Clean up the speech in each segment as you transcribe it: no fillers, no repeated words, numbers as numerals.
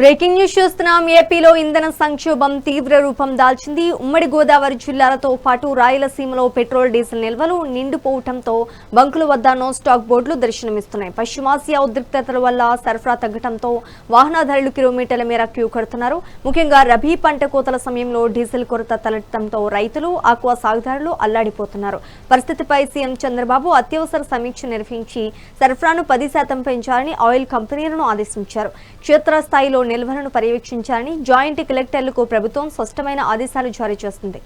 Breaking news చూస్తున్నాం. ఏపీలో ఇంధన సంక్షోభం తీవ్ర రూపం దాల్చింది. ఉమ్మడి గోదావరి జిల్లాలతో పాటు రాయలసీమలో పెట్రోల్ డీజిల్ నిల్వలు నిండిపోవడంతో బంకుల వద్ద నో స్టాక్ బోర్డులు దర్శనమిస్తున్నాయి. పశ్చిమాసియా ఉద్రిక్తతల వల్ల సరఫరా తగ్గడంతో వాహనదారులు కిలోమీటర్ల మేర క్యూ కడుతున్నారు. ముఖ్యంగా రబీ పంట కోతల సమయంలో డీజిల్ కొరత తలెత్తడంతో రైతులు, ఆక్వా సాగుదారులు అల్లాడిపోతున్నారు. పరిస్థితిపై సీఎం చంద్రబాబు అత్యవసర సమీక్ష నిర్వహించి సరఫరాను 10% పెంచాలని ఆయిల్ కంపెనీలను ఆదేశించారు. క్షేత్రస్థాయిలో నిల్వలను పర్యవేక్షించాలని జాయింట్ కలెక్టర్లకు ప్రభుత్వం స్పష్టమైన ఆదేశాలు జారీ చేస్తుంది.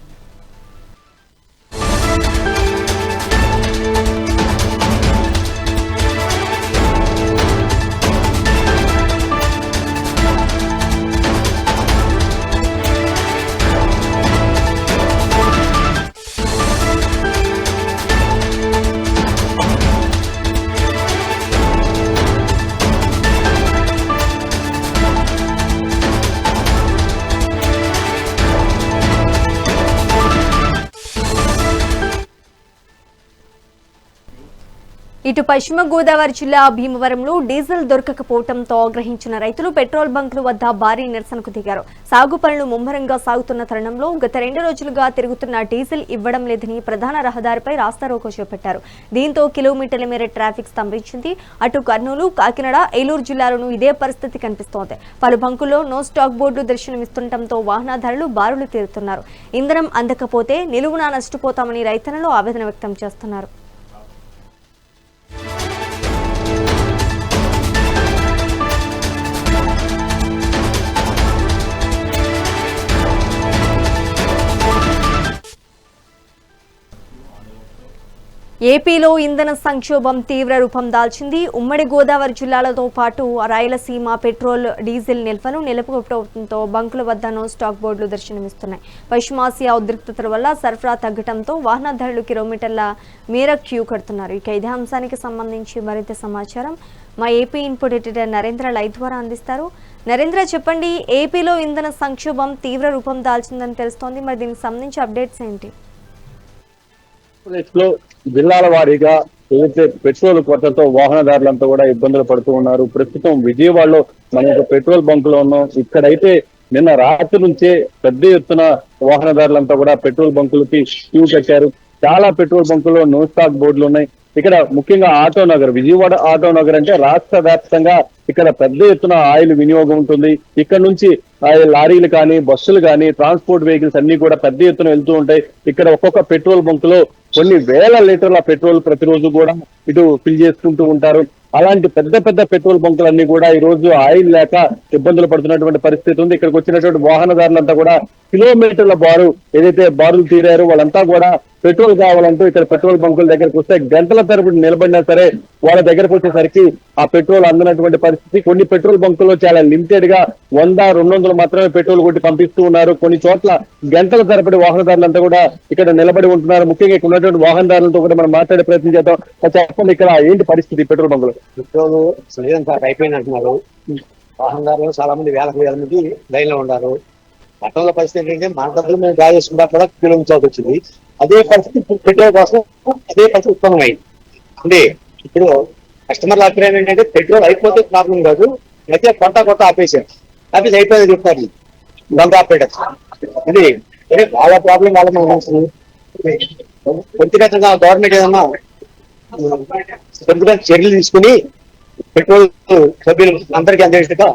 ఇటు పశ్చిమ గోదావరి జిల్లా భీమవరంలో డీజిల్ దొరకకపోవడంతో ఆగ్రహించిన రైతులు పెట్రోల్ బంకుల వద్ద భారీ నిరసనకు దిగారు. సాగు పనులు ముమ్మరంగా సాగుతున్న తరుణంలో గత 2 రోజులుగా తిరుగుతున్న డీజిల్ ఇవ్వడం లేదని ప్రధాన రహదారిపై రాస్తారోకో చేపట్టారు. దీంతో కిలోమీటర్ల మేర ట్రాఫిక్ స్తంభించింది. అటు కర్నూలు, కాకినాడ, ఏలూరు జిల్లాలోనూ ఇదే పరిస్థితి కనిపిస్తోంది. పలు బంకుల్లో నో స్టాక్ బోర్డులు దర్శనమిస్తుండటంతో వాహనదారులు బారులు తీరుతున్నారు. ఇంధనం అందకపోతే నిలువునా నష్టపోతామని రైతన్నలు ఆవేదన వ్యక్తం చేస్తున్నారు. ఏపీలో ఇంధన సంక్షోభం తీవ్ర రూపం దాల్చింది. ఉమ్మడి గోదావరి జిల్లాలతో పాటు రాయలసీమ పెట్రోల్, డీజిల్ నిల్వలు నిలుపుకోవడంతో బంకుల వద్ద నో స్టాక్ బోర్డులు దర్శనమిస్తున్నాయి. పశ్చిమాసియా ఉద్రిక్తతల వల్ల సరఫరా తగ్గడంతో వాహనదారులు కిలోమీటర్ల మేర క్యూ కడుతున్నారు. ఇక ఇదే అంశానికి సంబంధించి మరింత సమాచారం మా AP input editor Narendra live ద్వారా అందిస్తారు. నరేంద్ర, చెప్పండి, ఏపీలో ఇంధన సంక్షోభం తీవ్ర రూపం దాల్చిందని తెలుస్తోంది. మరి దీనికి సంబంధించి అప్డేట్స్ ఏంటి? లో జిల్లాల వారీగా ఏదైతే పెట్రోల్ కొరతతో వాహనదారులంతా కూడా ఇబ్బందులు పడుతూ ఉన్నారు. ప్రస్తుతం విజయవాడలో మన పెట్రోల్ బంక్ లో ఉన్నాం. ఇక్కడైతే నిన్న రాత్రి నుంచే పెద్ద ఎత్తున వాహనదారులంతా కూడా పెట్రోల్ బంకులకి క్యూ కట్టారు. చాలా పెట్రోల్ బంకుల్లో నో స్టాక్ బోర్డులు ఉన్నాయి. ఇక్కడ ముఖ్యంగా ఆటో నగర్, విజయవాడ ఆటో నగర్ అంటే రాష్ట్ర వ్యాప్తంగా ఇక్కడ పెద్ద ఎత్తున ఆయిల్ వినియోగం ఉంటుంది. ఇక్కడ నుంచి లారీలు కానీ, బస్సులు కానీ, ట్రాన్స్పోర్ట్ వెహికల్స్ అన్ని కూడా పెద్ద ఎత్తున వెళ్తూ ఉంటాయి. ఇక్కడ ఒక్కొక్క పెట్రోల్ బంక్ లో కొన్ని వేల లీటర్ల పెట్రోల్ ప్రతిరోజు కూడా ఇటు ఫిల్ చేసుకుంటూ ఉంటారు. అలాంటి పెద్ద పెద్ద పెట్రోల్ బంకులన్నీ కూడా ఈ రోజు ఆయిల్ లేక ఇబ్బందులు పడుతున్నటువంటి పరిస్థితి ఉంది. ఇక్కడికి వచ్చినటువంటి వాహనదారులంతా కూడా కిలోమీటర్ల ఏదైతే బారులు తీరారో వాళ్ళంతా కూడా పెట్రోల్ కావాలంటూ ఇక్కడ పెట్రోల్ బంకుల దగ్గరకు వస్తే గంటల తరబడి నిలబడినా సరే వాళ్ళ దగ్గరకు వచ్చేసరికి ఆ పెట్రోల్ అందనటువంటి పరిస్థితి. కొన్ని పెట్రోల్ బంకుల్లో చాలా లిమిటెడ్ గా 100-200 మాత్రమే పెట్రోల్ కొట్టి పంపిస్తూ ఉన్నారు. కొన్ని చోట్ల గంటల తరబడి వాహనదారులంతా కూడా ఇక్కడ నిలబడి ఉంటున్నారు. ముఖ్యంగా ఇక్కడ ఉన్నటువంటి వాహనదారులతో కూడా మనం మాట్లాడే ప్రయత్నం చేద్దాం. చెప్పండి, ఇక్కడ ఏంటి పరిస్థితి పెట్రోల్ బంకులు? పెట్రోల్ అయిపోయింది అంటున్నారు. వాహనదారులు చాలా మంది వేల మంది లైన్ లో ఉన్నారు. గతంలో పరిస్థితి ఏంటంటే మన డబ్బులు మేము డ్రా చేసుకుంటా కూడా కిలోమీటర్ వచ్చింది. అదే పరిస్థితి పెట్రోల్ కోసం అదే పరిస్థితి ఉత్పన్నమైంది. అంటే ఇప్పుడు కస్టమర్ల అభిప్రాయం ఏంటంటే పెట్రోల్ అయిపోతే ప్రాబ్లం కాదు, అయితే కొత్త ఆపేసారు. ఆపేసి అయిపోయింది చెప్తారు గంట ఆపేటప్పుడు. ఇది వాళ్ళ ప్రాబ్లం వాళ్ళ వ్యక్తిగతంగా గవర్నమెంట్ ఏదన్నా కొంతగా చర్యలు తీసుకుని పెట్రోల్ సభ్యులు అందరికీ అందేట్టుగా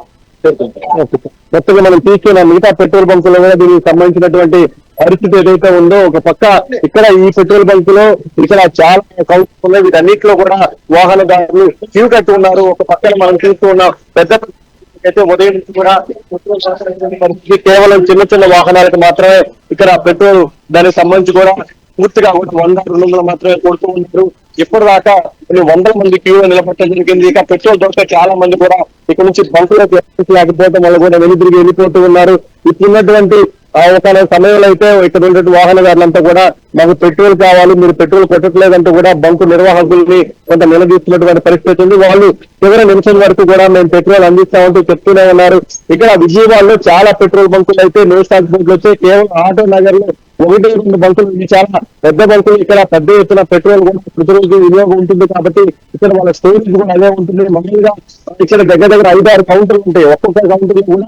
మొత్తంగా మనం తీసుకున్న మిగతా పెట్రోల్ బంకుల్లో కూడా దీనికి సంబంధించినటువంటి పరిస్థితి ఏదైతే ఉందో, ఒక పక్క ఇక్కడ ఈ పెట్రోల్ బంక్ లో ఇక్కడ చాలా కౌంటర్స్ ఉన్నాయి. వీటన్నిటిలో కూడా వాహనదారులు క్యూ కట్టి ఉన్నారు. ఒక పక్కన మనం చూస్తూ ఉన్నాం పెద్ద అయితే ఉదయం నుంచి కూడా పరిస్థితి కేవలం చిన్న వాహనాలకు మాత్రమే ఇక్కడ పెట్రోల్ దానికి సంబంధించి కూడా పూర్తిగా 100-200 మాత్రమే కొడుతూ ఉంటారు. ఇప్పటిదాకా కొన్ని 100 మంది క్యూలో నిలబట్టడం జరిగింది. ఇక పెట్రోల్ దొరక చాలా మంది కూడా ఇక్కడ నుంచి బంకులకు లేకపోవడం వల్ల కూడా వెనుదిరిగి వెళ్ళిపోతూ ఉన్నారు. ఇప్పుడున్నటువంటి ఒక సమయంలో అయితే ఇక్కడ ఉన్నటువంటి వాహనదారులంతా కూడా మాకు పెట్రోల్ కావాలి, మీరు పెట్రోల్ కొట్టట్లేదంటూ కూడా బంకు నిర్వాహకుల్ని కొంత నిలదీస్తున్నటువంటి పరిస్థితి ఉంది. వాళ్ళు చివరి నిమిషం వరకు కూడా మేము పెట్రోల్ అందిస్తామంటూ చెప్తూనే ఉన్నారు. ఇక్కడ విజయవాడలో చాలా పెట్రోల్ బంకులు అయితే నో స్టాక్ బోర్డులు వచ్చాయి. కేవలం ఆటో నగర్ లో ఒకటి రెండు బంకులు ఇవి చాలా పెద్ద బంకులు. ఇక్కడ పెద్ద ఎత్తున పెట్రోల్ కూడా ప్రతిరోజు వినియోగం ఉంటుంది కాబట్టి ఇక్కడ వాళ్ళ స్టోరేజ్ కూడా అదే ఉంటుంది. మామూలుగా ఇక్కడ దగ్గర దగ్గర 5-6 కౌంటర్లు ఉంటాయి. ఒక్కొక్క కౌంటర్ కూడా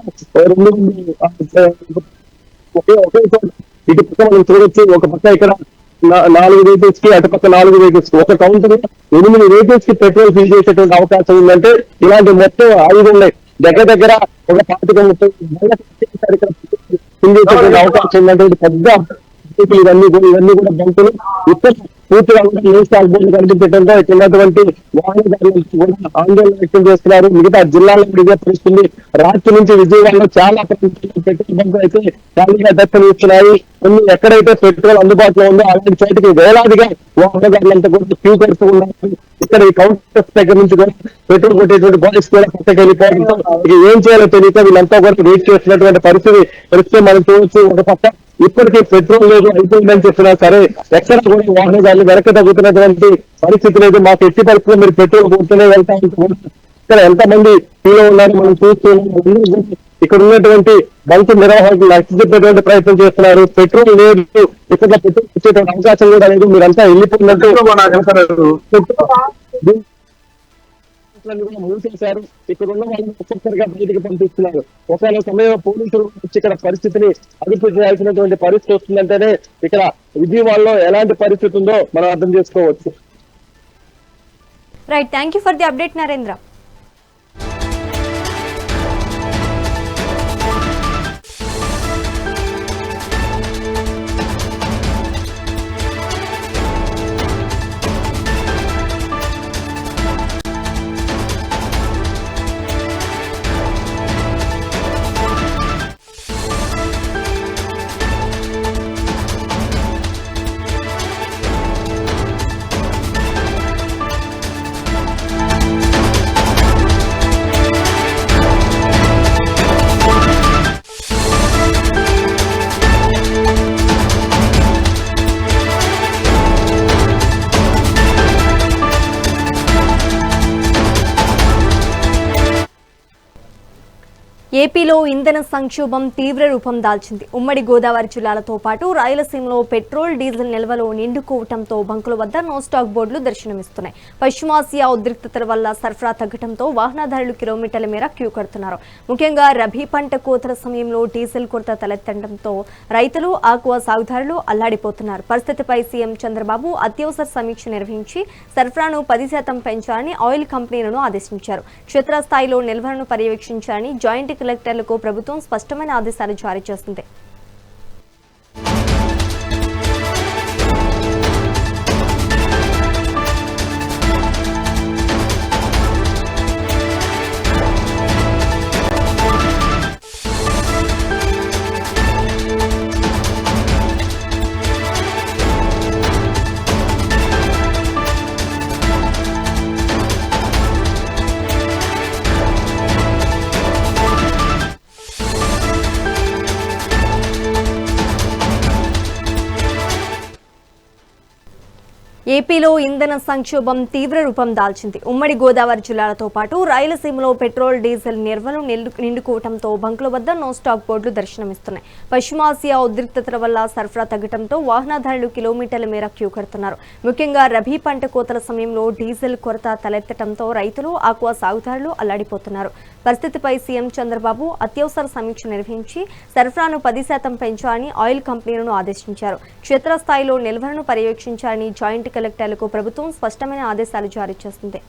ఒకే చోట ఇటు పక్క మనం చూడొచ్చు. ఒక పక్క ఇక్కడ 4 వెహికల్స్ కి, అటు పక్క 4 వెహికల్స్ కి, ఒక కౌంటర్ 8 వెహికల్స్ కి పెట్రోల్ ఫిల్ చేసేటువంటి అవకాశం ఉందంటే ఇలాంటి మొత్తం 5 ఉన్నాయి. దగ్గర దగ్గర ఒక 25-30 ఫిల్ చేసేటువంటి అవకాశం ఉందంటే పెద్ద ఇవన్నీ కూడా బంకులు ఇక్కడ పూర్తిగా స్టాక్ బోర్డులు కనిపించడంతో ఇక్కడ ఉన్నటువంటి వాహనదారులు కూడా ఆందోళన వ్యక్తం చేస్తున్నారు. మిగతా జిల్లాలో ఇదే పరిస్థితుంది. రాత్రి నుంచి విజయవాడలో చాలా పెట్రోల్ బంకులు అయితే ఖాళీగా దర్శనమిస్తున్నాయి. కొన్ని ఎక్కడైతే పెట్రోల్ అందుబాటులో ఉందో అలాంటి చోటికి వేలాదిగా వాహనదారులంతా కూడా క్యూ కడుతూ ఉన్నారు. ఇక్కడ ఈ కౌంటర్స్ దగ్గర నుంచి కూడా పెట్రోల్ కొట్టేటువంటి బాయ్స్ కూడా పక్కకి వెళ్ళిపోవడంతో ఏం చేయాలో తెలియక వీళ్ళంతా కూడా వెయిట్ చేస్తున్నటువంటి పరిస్థితి మనం చూడవచ్చు. ఒక పక్క ఇప్పటికీ పెట్రోల్ లేదు అయిపోయిందని చెప్పినా సరే ఎక్కడ కూడా వాహనదారులు వెనక తగ్గుతున్నటువంటి పరిస్థితి లేదు. మాకు ఎట్టి పరిస్థితుల్లో మీరు పెట్రోల్ కొడుతూనే వెళ్తా ఉంటే ఇక్కడ ఎంతమంది ఫీల్ ఉన్నారు మనం చూస్తున్నాం. ఇక్కడ ఉన్నటువంటి బంకు నిర్వాహకులు నచ్చజెప్పేటువంటి ప్రయత్నం చేస్తున్నారు. పెట్రోల్ లేదు, ఇక్కడ పెట్రోల్ వచ్చేటువంటి అవకాశం కూడా లేదు, మీరంతా వెళ్ళిపోయినట్టు మూసేశారు. ఇక్కడ ఉన్న వాళ్ళని ఒక్కొక్కరిగా బయటకు పంపిస్తున్నారు. ఒకవేళ సమయం పోలీసులు వచ్చి ఇక్కడ పరిస్థితిని అదుపు చేయాల్సినటువంటి పరిస్థితి వస్తుందంటేనే ఇక్కడ విజయవాడలో ఎలాంటి పరిస్థితి ఉందో మనం అర్థం చేసుకోవచ్చు. Right, thank you for the update Narendra. ఏపీలో ఇంధన సంక్షోభం తీవ్ర రూపం దాల్చింది. ఉమ్మడి గోదావరి జిల్లాలతో పాటు రాయలసీమలో పెట్రోల్, డీజిల్ నిల్వలు నిండుకోవడంతో బంకుల వద్ద నో స్టాక్ బోర్డులు దర్శనమిస్తున్నాయి. పశ్చిమాసియా ఉద్రిక్తతల వల్ల సరఫరా తగ్గడంతో వాహనదారులు కిలోమీటర్ల మేర క్యూ కడుతున్నారు. ముఖ్యంగా రబీ పంట కోతల సమయంలో డీజిల్ కొరత తలెత్తడంతో రైతులు, ఆక్వా సాగుదారులు అల్లాడిపోతున్నారు. పరిస్థితిపై సీఎం చంద్రబాబు అత్యవసర సమీక్ష నిర్వహించి సరఫరాను 10% పెంచాలని ఆయిల్ కంపెనీలను ఆదేశించారు. క్షేత్రస్థాయిలో నిల్వలను పర్యవేక్షించాలని జాయింట్ కలెక్టర్లకు ప్రభుత్వం స్పష్టమైన ఆదేశాలు జారీ చేసింది. ఏపీలో ఇంధన సంక్షోభం తీవ్ర రూపం దాల్చింది. ఉమ్మడి గోదావరి జిల్లాలతో పాటు రాయలసీమలో పెట్రోల్, డీజిల్ నిల్వలు నిండుకోవడంతో బంకుల వద్ద నో స్టాక్ బోర్డులు దర్శనమిస్తున్నాయి. పశ్చిమాసియా ఉద్రిక్తతల వల్ల సరఫరా తగ్గడంతో వాహనదారులు కిలోమీటర్ల మేర క్యూ కడుతున్నారు. ముఖ్యంగా రబీ పంట కోతల సమయంలో డీజిల్ కొరత తలెత్తడంతో రైతులు, ఆక్వా సాగుదారులు అల్లాడిపోతున్నారు. పరిస్థితిపై సీఎం చంద్రబాబు అత్యవసర సమీక్ష నిర్వహించి సరఫరాను 10% పెంచాలని ఆయిల్ కంపెనీలను ఆదేశించారు. క్షేత్రస్థాయిలో నిల్వలను పర్యవేక్షించాలని జాయింట్ కలెక్టర్లకు ప్రభుత్వం స్పష్టమైన ఆదేశాలు జారీ చేసింది.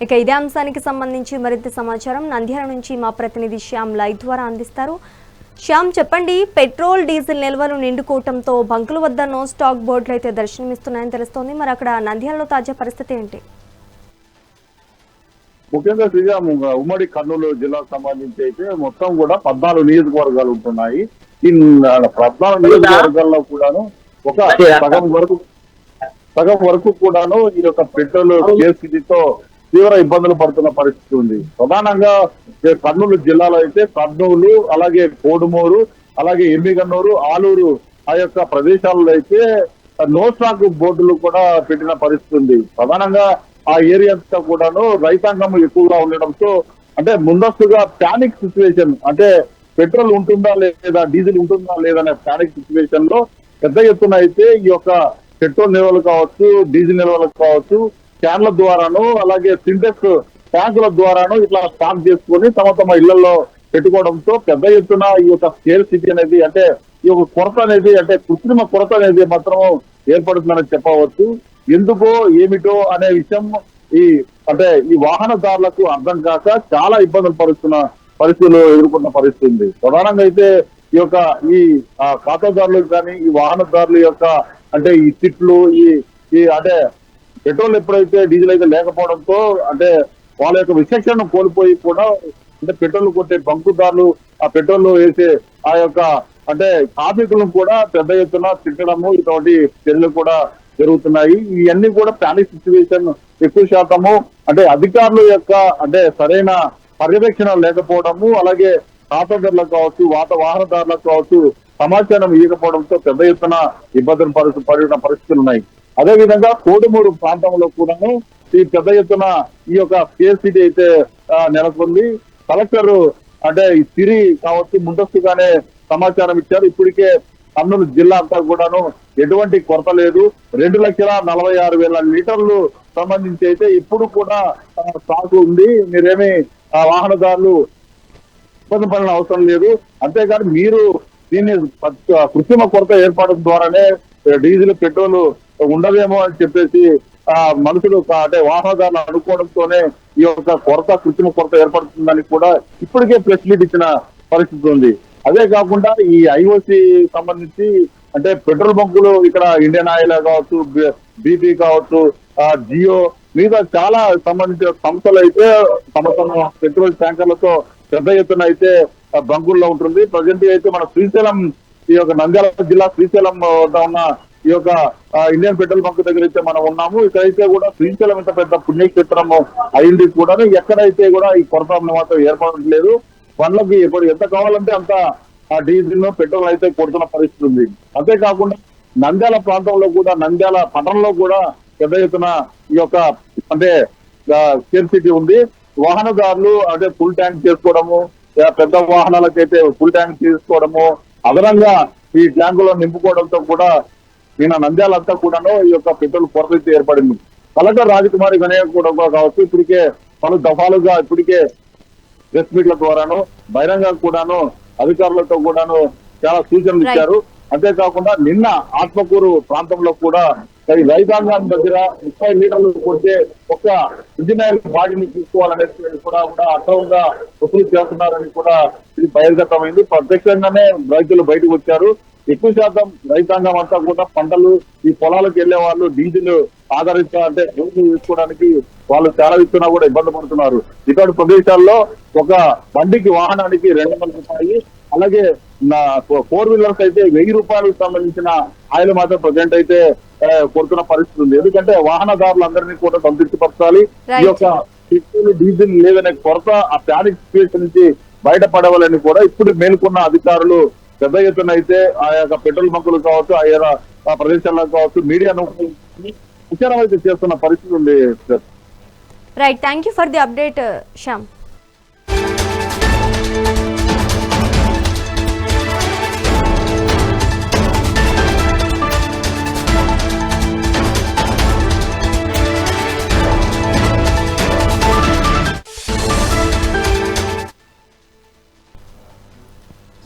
ఇక ఇదే అంశానికి సంబంధించి మరింత సమాచారం నంద్యాల నుంచి మా ప్రతినిధి శ్యామ్ లైవ్ ద్వారా అందిస్తారు. శ్యామ్, చెప్పండి, పెట్రోల్, డీజిల్ నిల్వలు నిండుకోవడంతో బంకుల వద్ద నో స్టాక్ బోర్డులు అయితే దర్శనమిస్తున్నాయని తెలుస్తోంది. మరి అక్కడ నంద్యాలలో తాజా పరిస్థితి ఏంటి? ముఖ్యంగా ఉమ్మడి కర్నూలు జిల్లాకు సంబంధించి అయితే మొత్తం కూడా 14 నియోజకవర్గాలు ఉంటున్నాయి. ఈ 14 నియోజకవర్గాల్లో కూడాను ఒక సగం వరకు కూడాను ఈ యొక్క పెట్రోల్ కేసుతో తీవ్ర ఇబ్బందులు పడుతున్న పరిస్థితి ఉంది. ప్రధానంగా కర్నూలు జిల్లాలో అయితే కర్నూలు, అలాగే కోడుమూరు, అలాగే ఎమ్మిగన్నూరు, ఆలూరు ఆ యొక్క ప్రదేశాల్లో అయితే నో స్టాక్ బోర్డులు కూడా పెట్టిన పరిస్థితి ఉంది. ప్రధానంగా ఆ ఏరియా అంతా కూడాను రైతాంగం ఎక్కువగా ఉండడంతో అంటే ముందస్తుగా ప్యానిక్ సిచ్యువేషన్, అంటే పెట్రోల్ ఉంటుందా లేదా, డీజిల్ ఉంటుందా లేదా అనే ప్యానిక్ సిచ్యువేషన్ లో పెద్ద ఎత్తున అయితే ఈ యొక్క పెట్రోల్ నిల్వలు కావచ్చు, డీజిల్ నిల్వలు కావచ్చు, క్యాన్ల ద్వారాను అలాగే సింటెక్స్ ట్యాంకుల ద్వారాను ఇట్లా స్టాక్ చేసుకొని తమ ఇళ్లలో పెట్టుకోవడంతో పెద్ద ఎత్తున ఈ యొక్క స్కేర్ సిటీ అనేది, అంటే ఈ యొక్క కొరత అనేది, అంటే కృత్రిమ కొరత అనేది మాత్రం ఏర్పడుతుందని చెప్పవచ్చు. ఎందుకో ఏమిటో అనే విషయం అంటే ఈ వాహనదారులకు అర్థం కాక చాలా ఇబ్బందులు పడుతున్న పరిస్థితులు ఎదుర్కొన్న పరిస్థితి ఉంది. ప్రధానంగా అయితే ఈ యొక్క ఖాతాదారులకు కానీ ఈ వాహనదారుల యొక్క అంటే ఈ తిట్లు ఈ అంటే పెట్రోల్ ఎప్పుడైతే డీజిల్ అయితే లేకపోవడంతో అంటే వాళ్ళ యొక్క విచక్షణను కోల్పోయి కూడా అంటే పెట్రోల్ కొట్టే బంకుదారులు ఆ పెట్రోల్ వేసే ఆ యొక్క అంటే కార్మికులను కూడా పెద్ద ఎత్తున తిట్టడము ఇటువంటి చర్యలు కూడా జరుగుతున్నాయి. ఇవన్నీ కూడా ప్యానిక్ సిచ్యువేషన్ ఎక్కువ శాతము అంటే అధికారుల యొక్క అంటే సరైన పర్యవేక్షణ లేకపోవడము, అలాగే ఖాతాదారులకు కావచ్చు, వాహనదారులకు కావచ్చు సమాచారం ఇవ్వకపోవడంతో పెద్ద ఎత్తున ఇబ్బందులు పడిన పరిస్థితులు ఉన్నాయి. అదే విధంగా కోడుమూరు ప్రాంతంలో కూడాను ఈ పెద్ద ఎత్తున ఈ యొక్క కేసీడీ అయితే నెలకొంది. కలెక్టర్ అంటే ఈ సిరి కావచ్చు ముందస్తుగానే సమాచారం ఇచ్చారు. ఇప్పటికే కర్నూలు జిల్లా అంతా కూడాను ఎటువంటి కొరత లేదు. 2,46,000 లీటర్లు సంబంధించి అయితే ఇప్పుడు కూడా స్టాక్ ఉంది. మీరేమి వాహనదారులు ఇబ్బంది పడిన అవసరం లేదు. అంతేకాని మీరు దీన్ని కృత్రిమ కొరత ఏర్పడడం ద్వారానే డీజిల్ పెట్రోల్ ఉండదేమో అని చెప్పేసి మనుషులు అంటే వాహనదారులు అనుకోవడంతోనే ఈ యొక్క కృత్రిమ కొరత ఏర్పడుతుందని కూడా ఇప్పటికే ప్రెస్ మీట్ ఇచ్చిన పరిస్థితి ఉంది. అదే కాకుండా ఈ ఐఓసి సంబంధించి అంటే పెట్రోల్ బంకులు ఇక్కడ ఇండియన్ ఆయిల్ కావచ్చు, బీపీ కావచ్చు, జియో మీద చాలా సంబంధించిన సంస్థలు అయితే తమ పెట్రోల్ ట్యాంకర్లతో పెద్ద ఎత్తున అయితే బంకుల్లో ఉంటుంది. ప్రజెంట్ అయితే మన శ్రీశైలం ఈ యొక్క నంద్యాల జిల్లా శ్రీశైలం వద్ద ఉన్న ఈ యొక్క ఇండియన్ పెట్రోల్ బంక్ దగ్గర అయితే మనం ఉన్నాము. ఇక్కడైతే కూడా శ్రీశైలం ఇంత పెద్ద పుణ్యక్షేత్రం అయింది కూడా ఎక్కడైతే కూడా ఈ కొరత మాత్రం ఏర్పడట్లేదు. బండ్లకి ఇప్పుడు ఎంత కావాలంటే అంత డీజిల్ పెట్రోల్ అయితే కొడుతున్న పరిస్థితి ఉంది. అంతేకాకుండా నంద్యాల ప్రాంతంలో కూడా నంద్యాల పట్టణంలో కూడా పెద్ద ఎత్తున ఈ యొక్క అంటే స్కేర్సిటీ ఉంది. వాహనదారులు అంటే ఫుల్ ట్యాంక్ చేసుకోవడము, పెద్ద వాహనాలకైతే ఫుల్ ట్యాంక్ తీసుకోవడము, అదనంగా ఈ ట్యాంకులో నింపుకోవడంతో కూడా నిన్న నంద్యాల అంతా కూడాను ఈ యొక్క పెట్రోల్ కొరత అయితే ఏర్పడింది. కలెక్టర్ రాజకుమారి గణేష్ కూడా కావచ్చు ఇప్పటికే పలు దఫాలుగా ఇప్పటికే ప్రెస్ మీట్ల ద్వారాను బహిరంగ కూడాను అధికారులతో కూడాను చాలా సూచనలు ఇచ్చారు. అంతేకాకుండా నిన్న ఆత్మకూరు ప్రాంతంలో కూడా రైతాంగం దగ్గర 30 లీటర్లు కొట్టే ఒక ఇంజనీర్ బాడీని తీసుకోవాలనేది కూడా అక్రమంగా వసూలు చేస్తున్నారని కూడా ఇది బహిర్గతమైంది. ప్రత్యక్షంగానే రైతులు బయటకు వచ్చారు. ఎక్కువ శాతం రైతాంగం అంతా కూడా పంటలు ఈ పొలాలకు వెళ్లే వాళ్ళు డీజిల్ ఆధారిత అంటే డీజిల్ తీసుకోవడానికి వాళ్ళు చాలా ఇస్తున్నా కూడా ఇబ్బంది పడుతున్నారు. ఇటువంటి ప్రదేశాల్లో ఒక బండికి వాహనానికి 200 రూపాయలు, అలాగే 4 వీలర్స్ అయితే 1000 రూపాయలకు సంబంధించిన ఆయిల్ మాత్రం ప్రజెంట్ అయితే కొడుతున్న పరిస్థితి ఉంది. ఎందుకంటే వాహనదారులందరినీ కూడా సంతృప్తిపరచాలి. ఈ యొక్క పెట్రోల్ డీజిల్ లేదనే కొరత ఆ ప్యానిక్ సిచ్యువేషన్ నుంచి బయటపడవాలని కూడా ఇప్పుడు మేల్కొన్న అధికారులు పెద్ద ఎత్తున అయితే ఆ యొక్క పెట్రోల్ బంకులు కావచ్చు, ఆ ప్రదేశాల్లో కావచ్చు మీడియాను విచారణ అయితే చేస్తున్న పరిస్థితి ఉంది. Right, thank you for the update Shyam.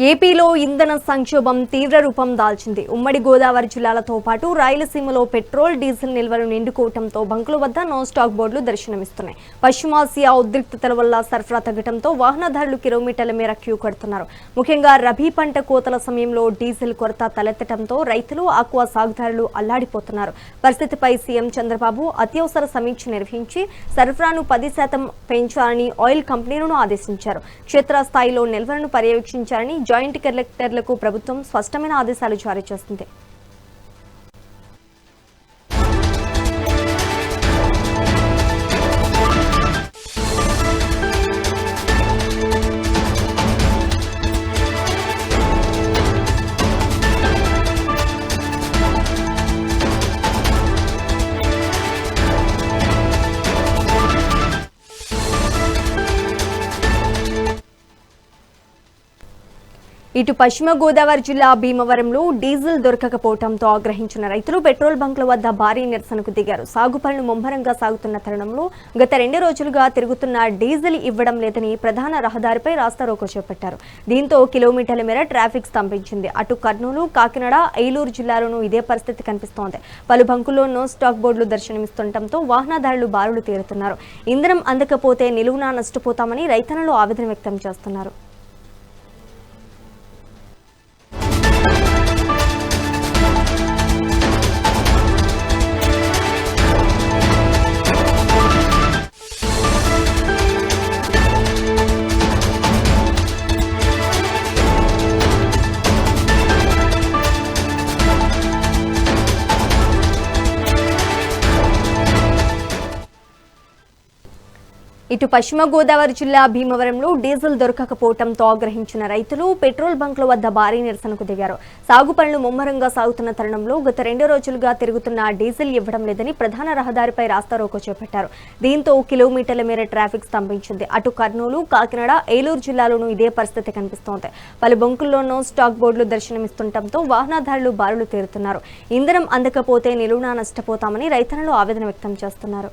ఏపీలో ఇంధన సంక్షోభం తీవ్ర రూపం దాల్చింది. ఉమ్మడి గోదావరి జిల్లాలతో పాటు రాయలసీమలో పెట్రోల్, డీజిల్ నిల్వలు నిండుకోవడంతో బంకుల వద్ద నో స్టాక్ బోర్డులు దర్శనమిస్తున్నాయి. పశ్చిమాసియా ఉద్రిక్తతల వల్ల సరఫరా తగ్గడంతో వాహనదారులు కిలోమీటర్ల మేర క్యూ కడుతున్నారు. ముఖ్యంగా రబీ పంట కోతల సమయంలో డీజిల్ కొరత తలెత్తడంతో రైతులు, ఆక్వా సాగుదారులు అల్లాడిపోతున్నారు. పరిస్థితిపై సీఎం చంద్రబాబు అత్యవసర సమీక్ష నిర్వహించి సరఫరాను 10% పెంచాలని ఆయిల్ కంపెనీలను ఆదేశించారు. క్షేత్రస్థాయిలో నిల్వలను పర్యవేక్షించాలని జాయింట్ కలెక్టర్లకు ప్రభుత్వం స్పష్టమైన ఆదేశాలు జారీ చేస్తుంది. ఇటు పశ్చిమ గోదావరి జిల్లా భీమవరంలో డీజిల్ దొరకకపోవడంతో ఆగ్రహించిన రైతులు పెట్రోల్ బంకుల వద్ద భారీ నిరసనకు దిగారు. సాగు పనులు ముమ్మరంగా సాగుతున్న తరుణంలో గత 2 రోజులుగా తిరుగుతున్న డీజిల్ ఇవ్వడం లేదని ప్రధాన రహదారిపై రాస్తారోకో చేపట్టారు. దీంతో కిలోమీటర్ల మేర ట్రాఫిక్ స్తంభించింది. అటు కర్నూలు, కాకినాడ, ఏలూరు జిల్లాలోనూ ఇదే పరిస్థితి కనిపిస్తోంది. పలు బంకుల్లో నో స్టాక్ బోర్డులు దర్శనమిస్తుండటంతో వాహనదారులు బారులు తీరుతున్నారు. ఇంధనం అందకపోతే నిలువునా నష్టపోతామని రైతన్నలు ఆవేదన వ్యక్తం చేస్తున్నారు. ఇటు పశ్చిమ గోదావరి జిల్లా భీమవరంలో డీజిల్ దొరకకపోవడంతో ఆగ్రహించిన రైతులు పెట్రోల్ బంకుల వద్ద భారీ నిరసనకు దిగారు. సాగు పనులు ముమ్మరంగా సాగుతున్న తరుణంలో గత 2 రోజులుగా తిరుగుతున్న డీజిల్ ఇవ్వడం లేదని ప్రధాన రహదారిపై రాస్తారోకో చేపట్టారు. దీంతో కిలోమీటర్ల మేర ట్రాఫిక్ స్తంభించింది. అటు కర్నూలు, కాకినాడ, ఏలూరు జిల్లాలోనూ ఇదే పరిస్థితి కనిపిస్తోంది. పలు బంకుల్లోనూ స్టాక్ బోర్డులు దర్శనమిస్తుండటంతో వాహనదారులు బారులు తీరుతున్నారు. ఇంధనం అందకపోతే నిలువునా నష్టపోతామని రైతన్నలు ఆవేదన వ్యక్తం చేస్తున్నారు.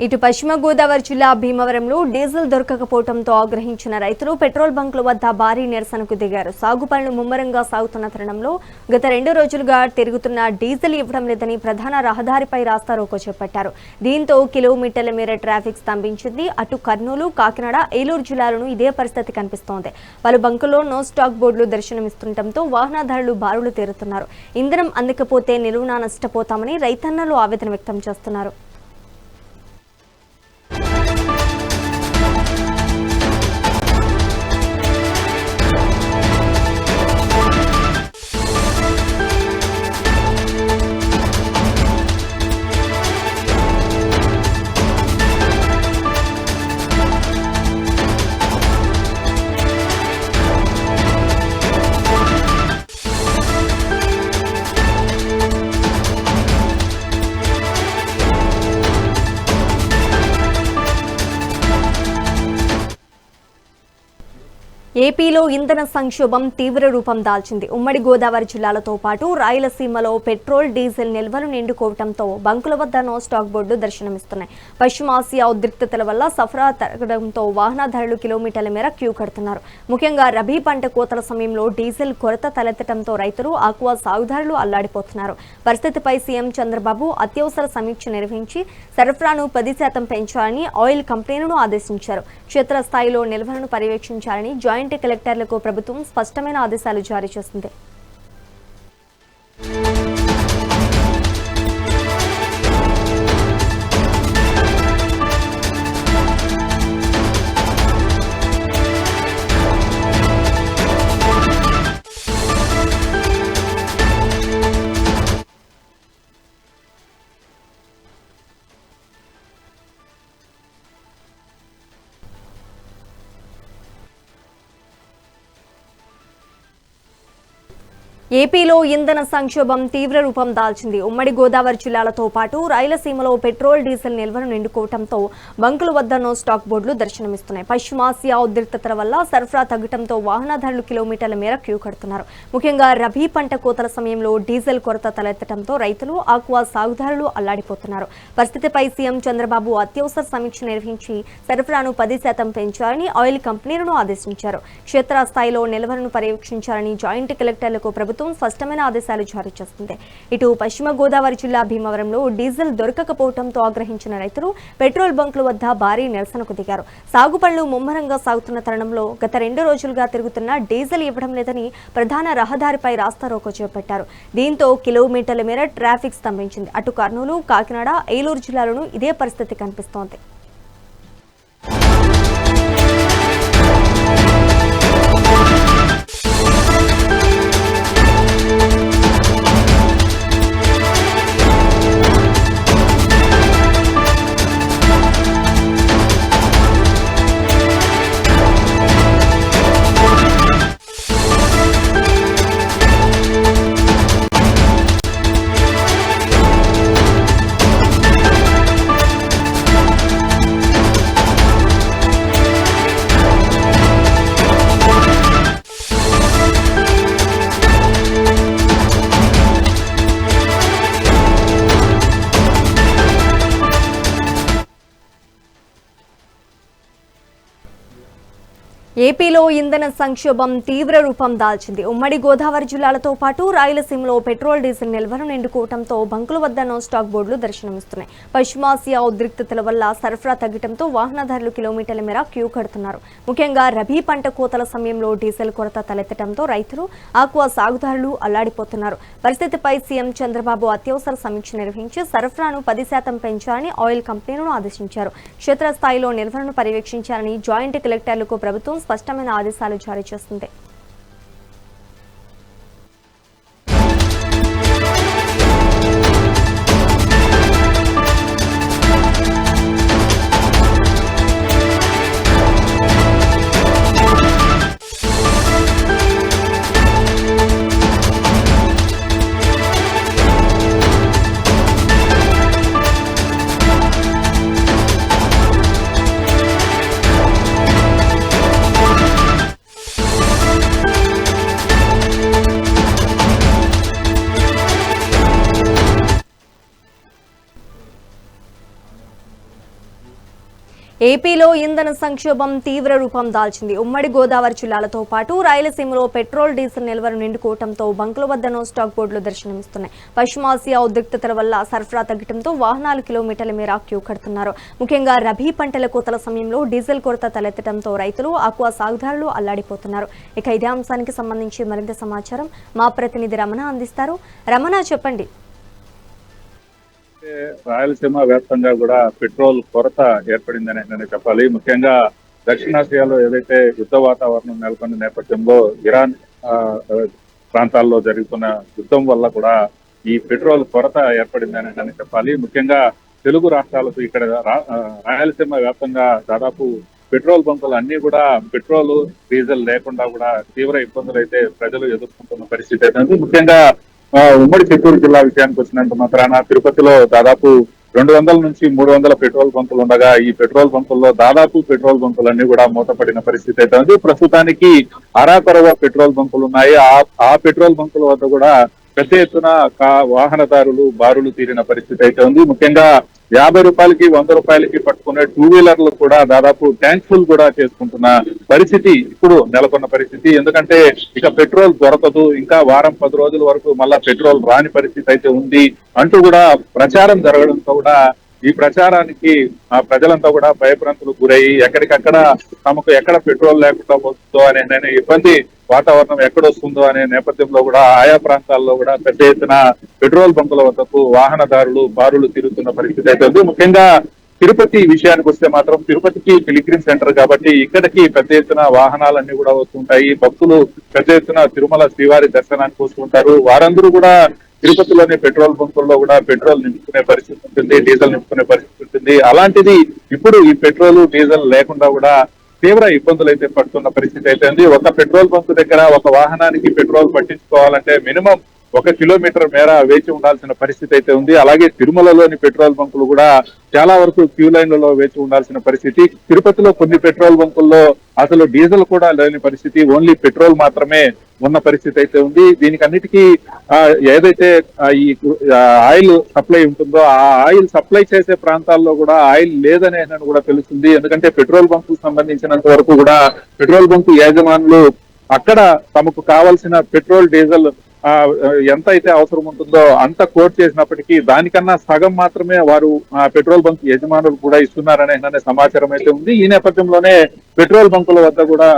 ఇటు పశ్చిమ గోదావరి జిల్లా భీమవరంలో డీజిల్ దొరకకపోవడంతో ఆగ్రహించిన రైతులు పెట్రోల్ బంకుల వద్ద భారీ నిరసనకు దిగారు. సాగు పనులు ముమ్మరంగా సాగుతున్న తరుణంలో గత 2 రోజులుగా తిరుగుతున్న డీజిల్ ఇవ్వడం లేదని ప్రధాన రహదారిపై రాస్తారోకో చేపట్టారు. దీంతో కిలోమీటర్ల మేర ట్రాఫిక్ స్తంభించింది. అటు కర్నూలు, కాకినాడ, ఏలూరు జిల్లాలోనూ ఇదే పరిస్థితి కనిపిస్తోంది. పలు బంకుల్లో నో స్టాక్ బోర్డులు దర్శనమిస్తుండటంతో వాహనదారులు బారులు తీరుతున్నారు. ఇంధనం అందకపోతే నిలువునా నష్టపోతామని రైతన్నలు ఆవేదన వ్యక్తం చేస్తున్నారు. ఏపీలో ఇంధన సంక్షోభం తీవ్ర రూపం దాల్చింది. ఉమ్మడి గోదావరి జిల్లాలతో పాటు రాయలసీమలో పెట్రోల్, డీజిల్ నిల్వలు నిండుకోవడంతో బంకుల వద్ద నో స్టాక్ బోర్డు దర్శనమిస్తున్నాయి. పశ్చిమాసియా ఉద్రిక్తతల వల్ల సరఫరా తగ్గడంతో వాహనదారులు కిలోమీటర్ల మేర క్యూ కడుతున్నారు. ముఖ్యంగా రబీ పంట కోతల సమయంలో డీజిల్ కొరత తలెత్తడంతో రైతులు, ఆక్వా సాగుదారులు అల్లాడిపోతున్నారు. పరిస్థితిపై సీఎం చంద్రబాబు అత్యవసర సమీక్ష నిర్వహించి సరఫరాను 10% పెంచాలని ఆయిల్ కంపెనీలను ఆదేశించారు. క్షేత్రస్థాయిలో నిల్వలను పర్యవేక్షించాలని జాయింట్ కలెక్టర్లకు ప్రభుత్వం స్పష్టమైన ఆదేశాలు జారీ చేసింది. ఏపీలో ఇంధన సంక్షోభం తీవ్ర రూపం దాల్చింది. ఉమ్మడి గోదావరి జిల్లాలతో పాటు రాయలసీమలో పెట్రోల్, డీజిల్ నిల్వలు నిండుకోవడంతో బంకుల వద్ద నో స్టాక్ బోర్డులు దర్శనమిస్తున్నాయి. పశ్చిమాసియా ఉద్రిక్తతల వల్ల సరఫరా తగ్గడంతో వాహనదారులు కిలోమీటర్ల మేర క్యూ కడుతున్నారు. ముఖ్యంగా రబీ పంట కోతల సమయంలో డీజిల్ కొరత తలెత్తడంతో రైతులు, ఆక్వా సాగుదారులు అల్లాడిపోతున్నారు. పరిస్థితిపై సీఎం చంద్రబాబు అత్యవసర సమీక్ష నిర్వహించి సరఫరాను 10% పెంచాలని ఆయిల్ కంపెనీలను ఆదేశించారు. క్షేత్రస్థాయిలో నిల్వలను పర్యవేక్షించాలని జాయింట్ కలెక్టర్లకు ప్రభుత్వం స్పష్టమైన ఆదేశాలు జారీ చేస్తుంది. ఇటు పశ్చిమ గోదావరి జిల్లా భీమవరంలో డీజిల్ దొరకకపోవడంతో ఆగ్రహించిన రైతులు పెట్రోల్ బంకుల వద్ద భారీ నిరసనకు దిగారు. సాగు పనులు ముమ్మరంగా సాగుతున్న తరుణంలో గత 2 రోజులుగా తిరుగుతున్న డీజిల్ ఇవ్వడం లేదని ప్రధాన రహదారిపై రాస్తారోకో చేపట్టారు. దీంతో కిలోమీటర్ల మేర ట్రాఫిక్ స్తంభించింది. అటు కర్నూలు, కాకినాడ, ఏలూరు జిల్లాలోనూ ఇదే పరిస్థితి కనిపిస్తోంది. ఏపీలో ఇంధన సంక్షోభం తీవ్ర రూపం దాల్చింది. ఉమ్మడి గోదావరి జిల్లాలతో పాటు రాయలసీమలో పెట్రోల్ డీజిల్ నిల్వను నిండుకోవడంతో బంకుల వద్ద నో స్టాక్ బోర్డులు దర్శనమిస్తున్నాయి. పశ్చిమాసియా ఉద్రిక్తతల వల్ల సరఫరా తగ్గడంతో వాహనదారులు కిలోమీటర్ల మేర క్యూ కడుతున్నారు. ముఖ్యంగా రబీ పంట కోతల సమయంలో డీజిల్ కొరత తలెత్తడంతో రైతులు, ఆక్వా సాగుదారులు అల్లాడిపోతున్నారు. పరిస్థితిపై సీఎం చంద్రబాబు అత్యవసర సమీక్ష నిర్వహించి సరఫరాను 10% పెంచాలని ఆయిల్ కంపెనీలను ఆదేశించారు. క్షేత్రస్థాయిలో నిల్వలను పర్యవేక్షించాలని జాయింట్ కలెక్టర్లకు ప్రభుత్వం స్పష్టమైన ఆదేశాలు జారీ చేస్తుంది. ఏపీలో ఇంధన సంక్షోభం తీవ్ర రూపం దాల్చింది. ఉమ్మడి గోదావరి జిల్లాలతో పాటు రాయలసీమలో పెట్రోల్ డీజిల్ నిల్వలు నిండుకోవడంతో బంకుల వద్ద నో స్టాక్ బోర్డులు దర్శనమిస్తున్నాయి. పశ్చిమాసియా ఉద్రిక్తతల వల్ల సరఫరా తగ్గడంతో వాహనాలు కిలోమీటర్ల మేర క్యూ కడుతున్నారు. ముఖ్యంగా రబీ పంటల కోతల సమయంలో డీజిల్ కొరత తలెత్తడంతో రైతులు, ఆక్వా సాగుదారులు అల్లాడిపోతున్నారు. ఇక ఇదే అంశానికి సంబంధించి మరింత సమాచారం మా ప్రతినిధి రమణ అందిస్తారు. రమణ, చెప్పండి. రాయలసీమ వ్యాప్తంగా కూడా పెట్రోల్ కొరత ఏర్పడిందని చెప్పాలి. ముఖ్యంగా దక్షిణాసియాలో ఏదైతే యుద్ధ వాతావరణం నెలకొన్న నేపథ్యంలో ఇరాన్ ప్రాంతాల్లో జరుగుతున్న యుద్ధం వల్ల కూడా ఈ పెట్రోల్ కొరత ఏర్పడిందని చెప్పాలి. ముఖ్యంగా తెలుగు రాష్ట్రాలకు ఇక్కడ రాయలసీమ వ్యాప్తంగా దాదాపు పెట్రోల్ బంకులు అన్ని కూడా పెట్రోల్, డీజిల్ లేకుండా కూడా తీవ్ర ఇబ్బందులు అయితే ప్రజలు ఎదుర్కొంటున్న పరిస్థితి అయితే. ముఖ్యంగా ఉమ్మడి చిత్తూరు జిల్లా విషయానికి వచ్చినంత మాత్రాన తిరుపతిలో దాదాపు 200 నుంచి 300 పెట్రోల్ బంకులు ఉండగా ఈ పెట్రోల్ బంకుల్లో దాదాపు పెట్రోల్ బంకులన్నీ కూడా మూతపడిన పరిస్థితి అయితే ఉంది. ప్రస్తుతానికి అరాకొరవ పెట్రోల్ బంకులు ఉన్నాయి. ఆ పెట్రోల్ బంకుల వద్ద కూడా పెద్ద ఎత్తున వాహనదారులు బారులు తీరిన పరిస్థితి అయితే ఉంది. ముఖ్యంగా 50 రూపాయలకి 100 రూపాయలకి పట్టుకునే 2 వీలర్లు కూడా దాదాపు ట్యాంక్ ఫుల్ కూడా చేసుకుంటున్న పరిస్థితి ఇప్పుడు నెలకొన్న పరిస్థితి. ఎందుకంటే ఇక పెట్రోల్ దొరకదు, ఇంకా వారం 10 రోజుల వరకు మళ్ళా పెట్రోల్ రాని పరిస్థితి అయితే ఉంది అంటూ కూడా ప్రచారం జరగడంతో కూడా ఈ ప్రచారానికి ప్రజలంతా కూడా భయభ్రాంతులు గురయ్యి ఎక్కడికక్కడ తమకు ఎక్కడ పెట్రోల్ లేకుండా వస్తుందో అనే ఇబ్బంది వాతావరణం ఎక్కడొస్తుందో అనే నేపథ్యంలో కూడా ఆయా ప్రాంతాల్లో కూడా పెద్ద ఎత్తున పెట్రోల్ బంకుల వద్దకు వాహనదారులు బారులు తిరుగుతున్న పరిస్థితి అయితే ఉంది. ముఖ్యంగా తిరుపతి విషయానికి వస్తే మాత్రం తిరుపతికి పిలిగ్రిమ్ సెంటర్ కాబట్టి ఇక్కడికి పెద్ద ఎత్తున వాహనాలన్నీ కూడా వస్తుంటాయి. భక్తులు పెద్ద ఎత్తున తిరుమల శ్రీవారి దర్శనానికి వస్తుంటారు. వారందరూ కూడా తిరుపతిలోని పెట్రోల్ బంకుల్లో కూడా పెట్రోల్ నింపుకునే పరిస్థితి ఉంటుంది, డీజిల్ నింపుకునే పరిస్థితి ఉంటుంది. అలాంటిది ఇప్పుడు ఈ పెట్రోల్, డీజిల్ లేకుండా కూడా తీవ్ర ఇబ్బందులు అయితే పడుతున్న పరిస్థితి అయితే ఉంది. ఒక పెట్రోల్ బంకు దగ్గర ఒక వాహనానికి పెట్రోల్ పట్టించుకోవాలంటే మినిమం 1 కిలోమీటర్ మేర వేచి ఉండాల్సిన పరిస్థితి అయితే ఉంది. అలాగే తిరుమలలోని పెట్రోల్ బంకులు కూడా చాలా వరకు క్యూ లైన్లలో వేచి ఉండాల్సిన పరిస్థితి. తిరుపతిలో కొన్ని పెట్రోల్ బంకుల్లో అసలు డీజిల్ కూడా లేని పరిస్థితి, ఓన్లీ పెట్రోల్ మాత్రమే ఉన్న పరిస్థితి అయితే ఉంది. దీనికి అన్నిటికీ ఏదైతే ఈ ఆయిల్ సప్లై ఉంటుందో ఆ ఆయిల్ సప్లై చేసే ప్రాంతాల్లో కూడా ఆయిల్ లేదనే కూడా తెలుస్తుంది. ఎందుకంటే పెట్రోల్ బంకు సంబంధించినంత వరకు కూడా పెట్రోల్ బంకు యాజమానులు అక్కడ తమకు కావాల్సిన పెట్రోల్, డీజిల్ ఎంత అయితే అవసరం ఉంటుందో అంత కోట్ చేసినప్పటికీ దానికన్నా సగం మాత్రమే వారు పెట్రోల్ బంక్ యజమానులు కూడా ఇస్తున్నారనే సమాచారం అయితే ఉంది. ఈ నేపథ్యంలోనే పెట్రోల్ బంకుల వద్ద కూడా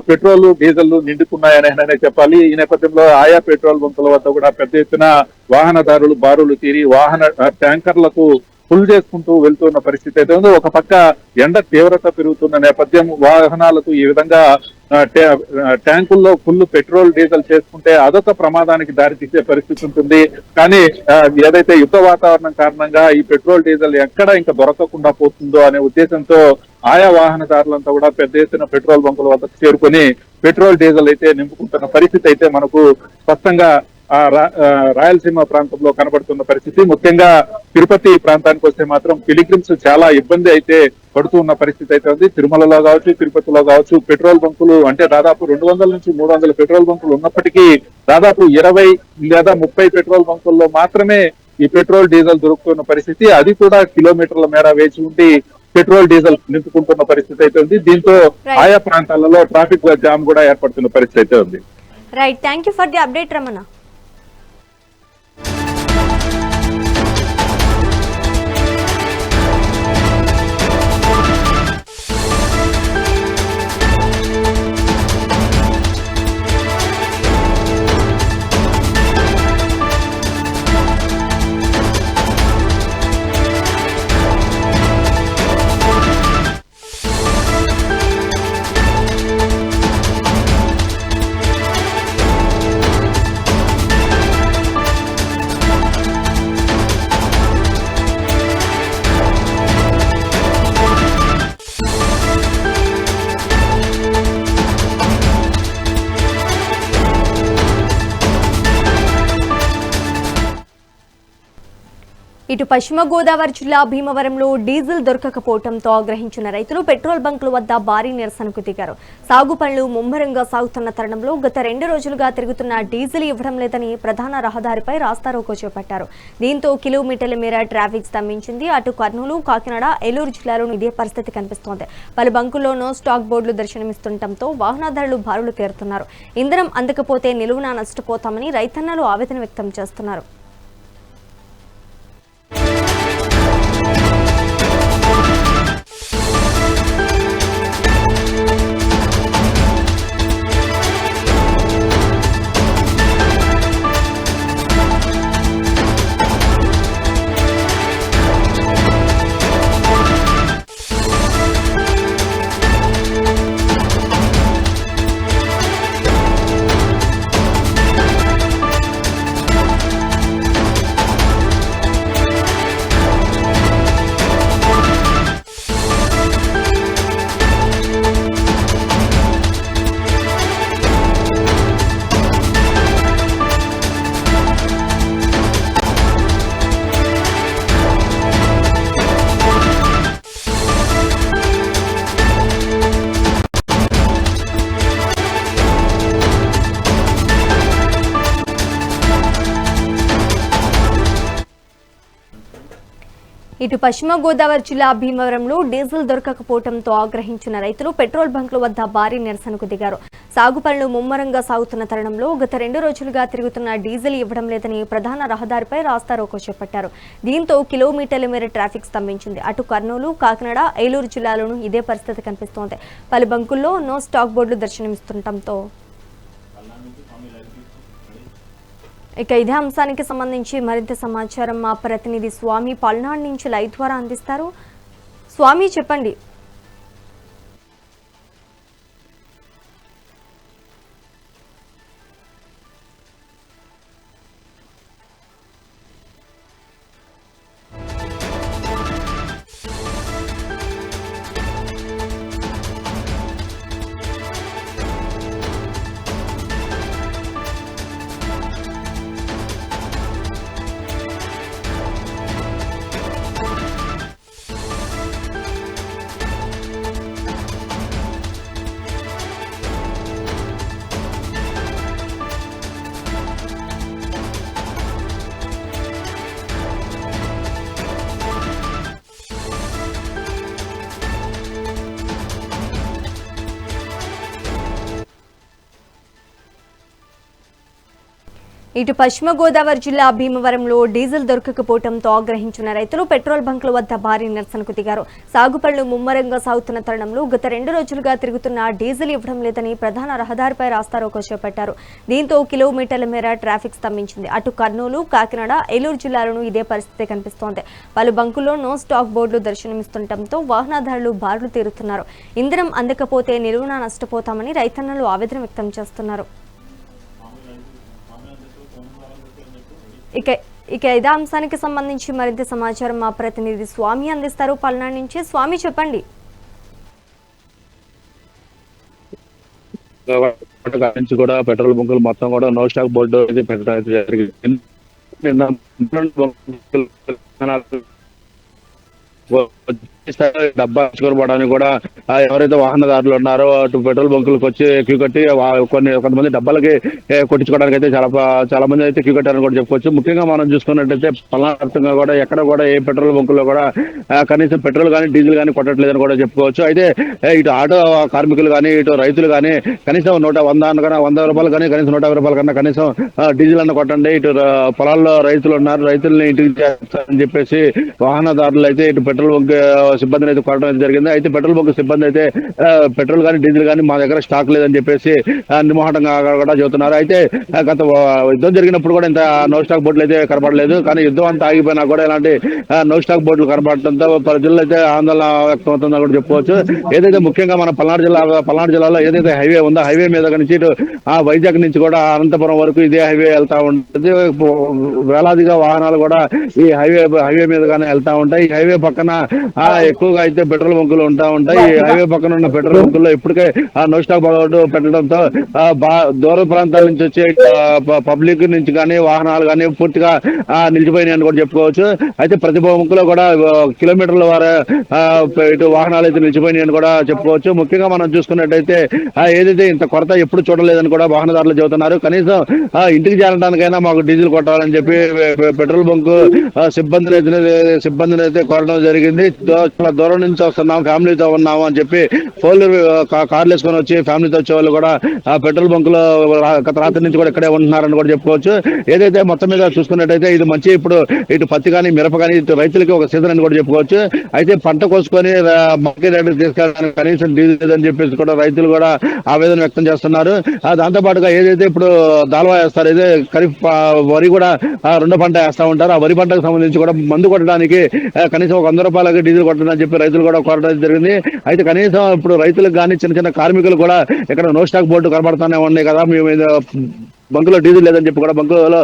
పెట్రోల్, డీజిల్ నిండుకున్నాయనే చెప్పాలి. ఈ నేపథ్యంలో ఆయా పెట్రోల్ బంకుల వద్ద కూడా పెద్ద ఎత్తున వాహనదారులు బారులు తీరి వాహన ట్యాంకర్లకు ఫుల్ చేసుకుంటూ వెళ్తున్న పరిస్థితి అయితే ఉంది. ఒక పక్క ఎండ తీవ్రత పెరుగుతున్న నేపథ్యం వాహనాలకు ఈ విధంగా ట్యాంకుల్లో ఫుల్ పెట్రోల్, డీజిల్ చేసుకుంటే అదొక ప్రమాదానికి దారితీసే పరిస్థితి ఉంటుంది. కానీ ఏదైతే యుద్ధ వాతావరణం కారణంగా ఈ పెట్రోల్, డీజిల్ ఎక్కడ ఇంకా దొరకకుండా పోతుందో అనే ఉద్దేశంతో ఆయా వాహనదారులంతా కూడా పెద్ద ఎత్తున పెట్రోల్ బంకుల వద్దకు చేరుకొని పెట్రోల్, డీజిల్ అయితే నింపుకుంటున్న పరిస్థితి అయితే మనకు స్పష్టంగా రాయలసీమ ప్రాంతంలో కనబడుతున్న పరిస్థితి. ముఖ్యంగా తిరుపతి ప్రాంతానికి వస్తే మాత్రం పిలిగ్రిమ్స్ చాలా ఇబ్బంది అయితే పడుతూ ఉన్న పరిస్థితి అయితే ఉంది. తిరుమలలో కావచ్చు, తిరుపతిలో కావచ్చు పెట్రోల్ బంకులు అంటే దాదాపు 200 నుంచి 300 పెట్రోల్ బంకులు ఉన్నప్పటికీ దాదాపు 20 లేదా 30 పెట్రోల్ బంకుల్లో మాత్రమే ఈ పెట్రోల్, డీజిల్ దొరుకుతున్న పరిస్థితి. అది కూడా కిలోమీటర్ల మేర వేచి ఉండి పెట్రోల్ డీజిల్ నింపుకుంటున్న పరిస్థితి అయితే ఉంది. దీంతో ఆయా ప్రాంతాలలో ట్రాఫిక్ జామ్ కూడా ఏర్పడుతున్న పరిస్థితి అయితే ఉంది. Right, thank you for the update Ramana. ఇటు పశ్చిమ గోదావరి జిల్లా భీమవరంలో డీజిల్ దొరకకపోవడంతో ఆగ్రహించిన రైతులు పెట్రోల్ బంకుల వద్ద భారీ నిరసనకు దిగారు. సాగు పనులు ముమ్మరంగా సాగుతున్న తరుణంలో గత 2 రోజులుగా తిరుగుతున్న డీజిల్ ఇవ్వడం లేదని ప్రధాన రహదారిపై రాస్తారోకో చేపట్టారు. దీంతో కిలోమీటర్ల మేర ట్రాఫిక్ స్తంభించింది. అటు కర్నూలు, కాకినాడ, ఏలూరు జిల్లాలోనూ ఇదే పరిస్థితి కనిపిస్తోంది. పలు బంకుల్లో నో స్టాక్ బోర్డులు దర్శనమిస్తుండటంతో వాహనదారులు బారులు తీరుతున్నారు. ఇంధనం అందకపోతే నిలువునా నష్టపోతామని రైతన్నలు ఆవేదన వ్యక్తం చేస్తున్నారు. ఇటు పశ్చిమ గోదావరి జిల్లా భీమవరంలో డీజిల్ దొరకకపోవడంతో ఆగ్రహించిన రైతులు పెట్రోల్ బంకుల వద్ద భారీ నిరసనకు దిగారు. సాగు పనులు ముమ్మరంగా సాగుతున్న తరుణంలో గత 2 రోజులుగా తిరుగుతున్న డీజిల్ ఇవ్వడం లేదని ప్రధాన రహదారిపై రాస్తారోకో చేపట్టారు. దీంతో కిలోమీటర్ల మేర ట్రాఫిక్ స్తంభించింది. అటు కర్నూలు, కాకినాడ, ఏలూరు జిల్లాలోనూ ఇదే పరిస్థితి కనిపిస్తోంది. పలు బంకుల్లో నో స్టాక్ బోర్డులు దర్శనమిస్తుండటంతో ఇదే అంశానికి సంబంధించి మరింత సమాచారం మా ప్రతినిధి స్వామి పల్నాడు నుంచి లైవ్ ద్వారా అందిస్తారు. స్వామి చెప్పండి. ఇటు పశ్చిమ గోదావరి జిల్లా భీమవరంలో డీజిల్ దొరకకపోవడంతో ఆగ్రహించిన రైతులు పెట్రోల్ బంకుల వద్ద భారీ నిరసనకు దిగారు. సాగు పనులు ముమ్మరంగా సాగుతున్న తరుణంలో గత 2 రోజులుగా తిరుగుతున్న డీజిల్ ఇవ్వడం లేదని ప్రధాన రహదారిపై రాస్తారోకో చేపట్టారు. దీంతో కిలోమీటర్ల మేర ట్రాఫిక్ స్తంభించింది. అటు కర్నూలు, కాకినాడ, ఏలూరు జిల్లాలోనూ ఇదే పరిస్థితి కనిపిస్తోంది. పలు బంకుల్లో నో స్టాక్ బోర్డులు దర్శనమిస్తుండటంతో వాహనదారులు బారులు తీరుతున్నారు. ఇంధనం అందకపోతే నిలువునా నష్టపోతామని రైతన్నలు ఆవేదన వ్యక్తం చేస్తున్నారు. ఇదే అంశానికి సంబంధించి మరింత సమాచారం మా ప్రతినిధి స్వామి అందిస్తారు పల్నాడు నుంచి. స్వామి చెప్పండి. కూడా పెట్రోల్ బంకులు మొత్తం కూడా నో స్టాక్ బోర్డు పెట్టడం జరిగింది. డబ్బా పోవడానికి కూడా ఎవరైతే వాహనదారులు ఉన్నారో అటు పెట్రోల్ బంకులకు వచ్చి క్యూ కట్టి కొంతమంది డబ్బాలకి కొట్టించుకోవడానికి అయితే చాలా మంది అయితే క్యూ కట్టారని కూడా చెప్పుకోవచ్చు. ముఖ్యంగా మనం చూసుకున్నట్టయితే పల్నాడుగా కూడా ఎక్కడ కూడా ఏ పెట్రోల్ బంకుల్లో కూడా కనీసం పెట్రోల్ కానీ డీజిల్ కానీ కొట్టట్లేదని కూడా చెప్పుకోవచ్చు. అయితే ఇటు ఆటో కార్మికులు కానీ ఇటు రైతులు కానీ కనీసం 100 రూపాయలు కానీ కనీసం 150 రూపాయల కన్నా కనీసం డీజిల్ అన్న కొట్టండి. ఇటు పొలాల్లో రైతులు ఉన్నారు, రైతుల్ని ఇంటికి చేస్తారని చెప్పేసి వాహనదారులు అయితే ఇటు పెట్రోల్ బంక్ సిబ్బందిని అయితే కొట్టడం జరిగింది. అయితే పెట్రోల్ బంక్ సిబ్బంది అయితే పెట్రోల్ కానీ డీజిల్ కానీ మా దగ్గర స్టాక్ లేదని చెప్పేసి నిర్మోహటంగా కూడా చెబుతున్నారు. అయితే గత యుద్ధం జరిగినప్పుడు కూడా ఇంత నో స్టాక్ బోర్డులు అయితే కనపడలేదు. కానీ యుద్ధం అంతా ఆగిపోయినా కూడా ఇలాంటి నో స్టాక్ బోర్డులు కనపడటంతో ప్రజల్లో అయితే ఆందోళన వ్యక్తం అవుతుందని కూడా చెప్పుకోవచ్చు. ఏదైతే ముఖ్యంగా మన పల్నాడు జిల్లాలో ఏదైతే హైవే ఉందో హైవే మీద నుంచి ఇటు వైజాగ్ నుంచి కూడా అనంతపురం వరకు ఇదే హైవే వెళ్తా ఉంటుంది. వేలాదిగా వాహనాలు కూడా ఈ హైవే మీదగానే వెళ్తా ఉంటాయి. ఈ హైవే పక్కన ఎక్కువగా అయితే పెట్రోల్ బంకులు ఉంటా ఉంటాయి. ఈ హైవే పక్కన ఉన్న పెట్రోల్ బంకుల్లో ఇప్పటికే నో స్టాక్ బోర్డు పెట్టడంతో దూర ప్రాంతాల నుంచి వచ్చే పబ్లిక్ నుంచి కానీ వాహనాలు కానీ పూర్తిగా నిలిచిపోయినాయని కూడా చెప్పుకోవచ్చు. అయితే ప్రతి బంకులో కూడా కిలోమీటర్ల వారు ఇటు వాహనాలు అయితే నిలిచిపోయినాయని కూడా చెప్పుకోవచ్చు. ముఖ్యంగా మనం చూసుకున్నట్టయితే ఏదైతే ఇంత కొరత ఎప్పుడు చూడలేదని కూడా వాహనదారులు చెబుతున్నారు. కనీసం ఇంటికి చేరడానికైనా మాకు డీజిల్ కొట్టాలని చెప్పి పెట్రోల్ బంకు సిబ్బందిని అయితే కోరడం జరిగింది. చాలా దూరం నుంచి వస్తున్నాం, ఫ్యామిలీతో ఉన్నాము అని చెప్పి కార్లు వేసుకొని వచ్చి ఫ్యామిలీతో వచ్చే వాళ్ళు కూడా పెట్రోల్ బంక్ లో గత రాత్రి నుంచి కూడా ఇక్కడే ఉంటున్నారని కూడా చెప్పుకోవచ్చు. ఏదైతే మొత్తం మీద చూసుకున్నట్టయితే ఇది మంచి ఇప్పుడు ఇటు పత్తి కానీ మిరప కానీ ఇటు రైతులకి ఒక సీజన్ అని కూడా చెప్పుకోవచ్చు. అయితే పంట కోసుకొని మార్కెట్ రేటుకి తీసుకెళ్ళడానికి కనీసం డీజిల్ అని చెప్పేసి కూడా రైతులు కూడా ఆవేదన వ్యక్తం చేస్తున్నారు. దాంతో పాటుగా ఏదైతే ఇప్పుడు దాల్వా వేస్తారు, ఇదే ఖరీఫ్ వరి కూడా రెండో పంట వేస్తా ఉంటారు. ఆ వరి పంటకు సంబంధించి కూడా మందు కొట్టడానికి కనీసం ఒక 100 రూపాయలకి డీజిల్ కొట్టడానికి చెప్పి రైతులు కూడా కోరడం జరిగింది. అయితే కనీసం ఇప్పుడు రైతులకు కానీ చిన్న కార్మికులు కూడా ఇక్కడ నో స్టాక్ బోర్డు కనబడతానే ఉన్నాయి కదా, మేము బంకులో డీజిల్ లేదని చెప్పి కూడా బంకులో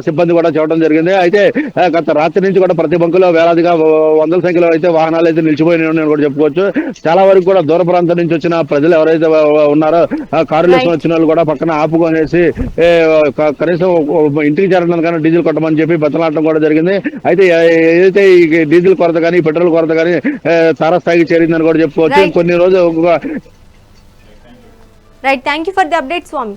సిబ్బంది కూడా చెప్పడం జరిగింది. అయితే గత రాత్రి నుంచి కూడా ప్రతి బంకులో వేలాదిగా వందల సంఖ్యలో అయితే వాహనాలు అయితే నిలిచిపోయినాయని కూడా చెప్పుకోవచ్చు. చాలా వరకు కూడా దూర ప్రాంతం నుంచి వచ్చిన ప్రజలు ఎవరైతే ఉన్నారో కారులు వేసుకొని వచ్చిన వాళ్ళు కూడా పక్కన ఆపుకొనేసి కనీసం ఇంటికి చేరడానికైనా డీజిల్ కొట్టమని చెప్పి బతలాడటం కూడా జరిగింది. అయితే ఏదైతే ఈ డీజిల్ కొరత కానీ పెట్రోల్ కొరత కానీ తారస్థాయికి చేరిందని కూడా చెప్పుకోవచ్చు. కొన్ని రోజులు right, thank you for the update Swami.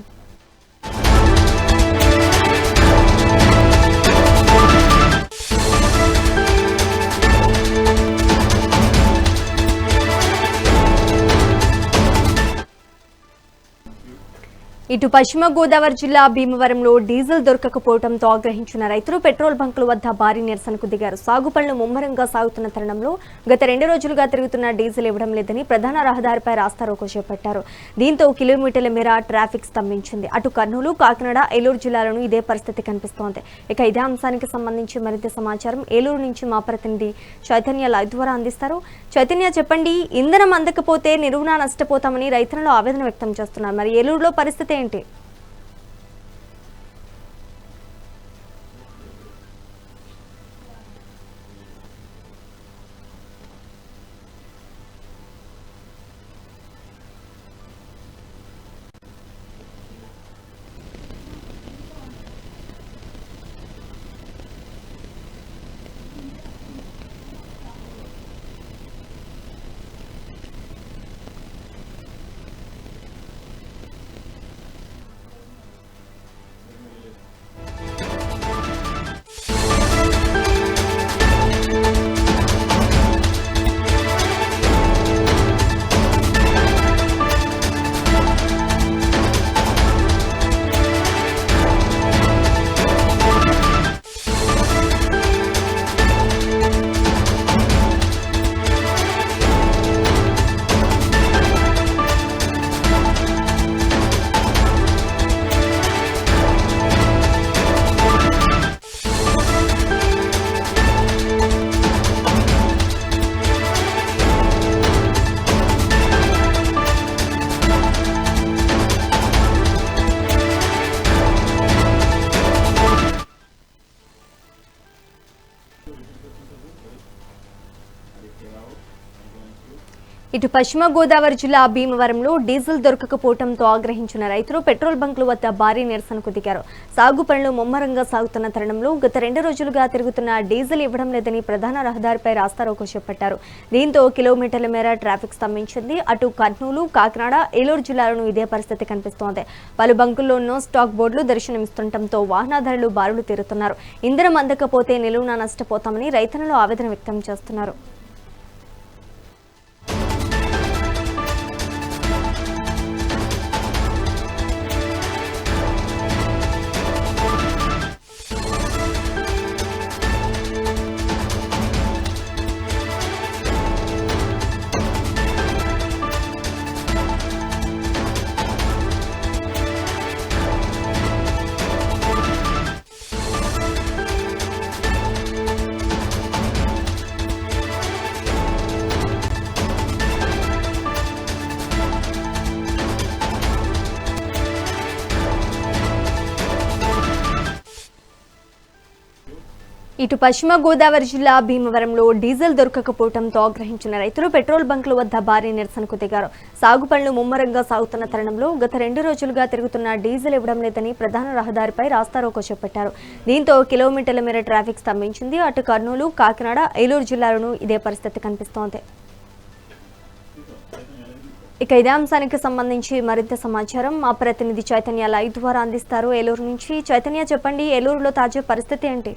ఇటు పశ్చిమ గోదావరి జిల్లా భీమవరంలో డీజిల్ దొరకకపోవడంతో ఆగ్రహించిన రైతులు పెట్రోల్ బంకుల వద్ద భారీ నిరసనకు దిగారు. సాగు పనులు ముమ్మరంగా సాగుతున్న తరుణంలో గత 2 రోజులుగా తిరుగుతున్న డీజిల్ ఇవ్వడం లేదని ప్రధాన రహదారిపై రాస్తారోకో చేపట్టారు. దీంతో కిలోమీటర్ల మేర ట్రాఫిక్ స్తంభించింది. అటు కర్నూలు, కాకినాడ, ఏలూరు జిల్లాలోనూ ఇదే పరిస్థితి కనిపిస్తోంది. ఇక ఇదే అంశానికి సంబంధించి మరింత సమాచారం ఏలూరు నుంచి మా ప్రతినిధి చైతన్య లైవ్ ద్వారా అందిస్తారు. చైతన్య, చెప్పండి, ఇంధనం అందకపోతే నిలువునా నష్టపోతామని రైతులలో ఆవేదన వ్యక్తం చేస్తున్నారు. మరి ఏలూరులో పరిస్థితి ఏంటి? ఇటు పశ్చిమ గోదావరి జిల్లా భీమవరంలో డీజిల్ దొరకకపోవడంతో ఆగ్రహించిన రైతులు పెట్రోల్ బంకుల వద్ద భారీ నిరసనకు దిగారు. సాగు పనులు ముమ్మరంగా సాగుతున్న తరుణంలో గత 2 రోజులుగా తిరుగుతున్న డీజిల్ ఇవ్వడం లేదని ప్రధాన రహదారిపై రాస్తారోకో చేపట్టారు. దీంతో కిలోమీటర్ల మేర ట్రాఫిక్ స్తంభించింది. అటు కర్నూలు, కాకినాడ, ఏలూరు జిల్లాలను ఇదే పరిస్థితి కనిపిస్తోంది. పలు బంకుల్లో నో స్టాక్ బోర్డులు దర్శనమిస్తుండటంతో వాహనదారులు బారులు తీరుతున్నారు. ఇంధనం అందకపోతే నిలువున నష్టపోతామని రైతన్నలు ఆవేదన వ్యక్తం చేస్తున్నారు. ఇటు పశ్చిమ గోదావరి జిల్లా భీమవరంలో డీజిల్ దొరకకపోవడంతో ఆగ్రహించిన రైతులు పెట్రోల్ బంకుల వద్ద భారీ నిరసనకు దిగారు. సాగు పనులు ముమ్మరంగా సాగుతున్న తరుణంలో గత 2 రోజులుగా తిరుగుతున్న డీజిల్ ఇవ్వడం లేదని ప్రధాన రహదారిపై రాస్తారోకో చేపట్టారు. దీంతో కిలోమీటర్ల మేర ట్రాఫిక్ స్తంభించింది. అటు కర్నూలు, కాకినాడ, ఏలూరు జిల్లాలను ఇదే పరిస్థితి కనిపిస్తోంది. ఇక ఇదే అంశానికి సంబంధించి మరింత సమాచారం మా ప్రతినిధి చైతన్య లైవ్ ద్వారా అందిస్తారు. ఏలూరు నుంచి చైతన్య, చెప్పండి, ఏలూరులో తాజా పరిస్థితి ఏంటి?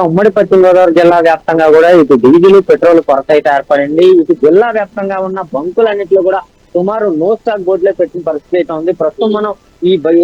ఉమ్మడి పశ్చిమ గోదావరి జిల్లా వ్యాప్తంగా కూడా ఇటు డీజిల్, పెట్రోల్ కొరత అయితే ఏర్పడింది. ఇటు జిల్లా వ్యాప్తంగా ఉన్న బంకులన్నింటిలో కూడా సుమారు నో స్టాక్ బోర్డులే పెట్టిన పరిస్థితి అయితే ఉంది. ప్రస్తుతం మనం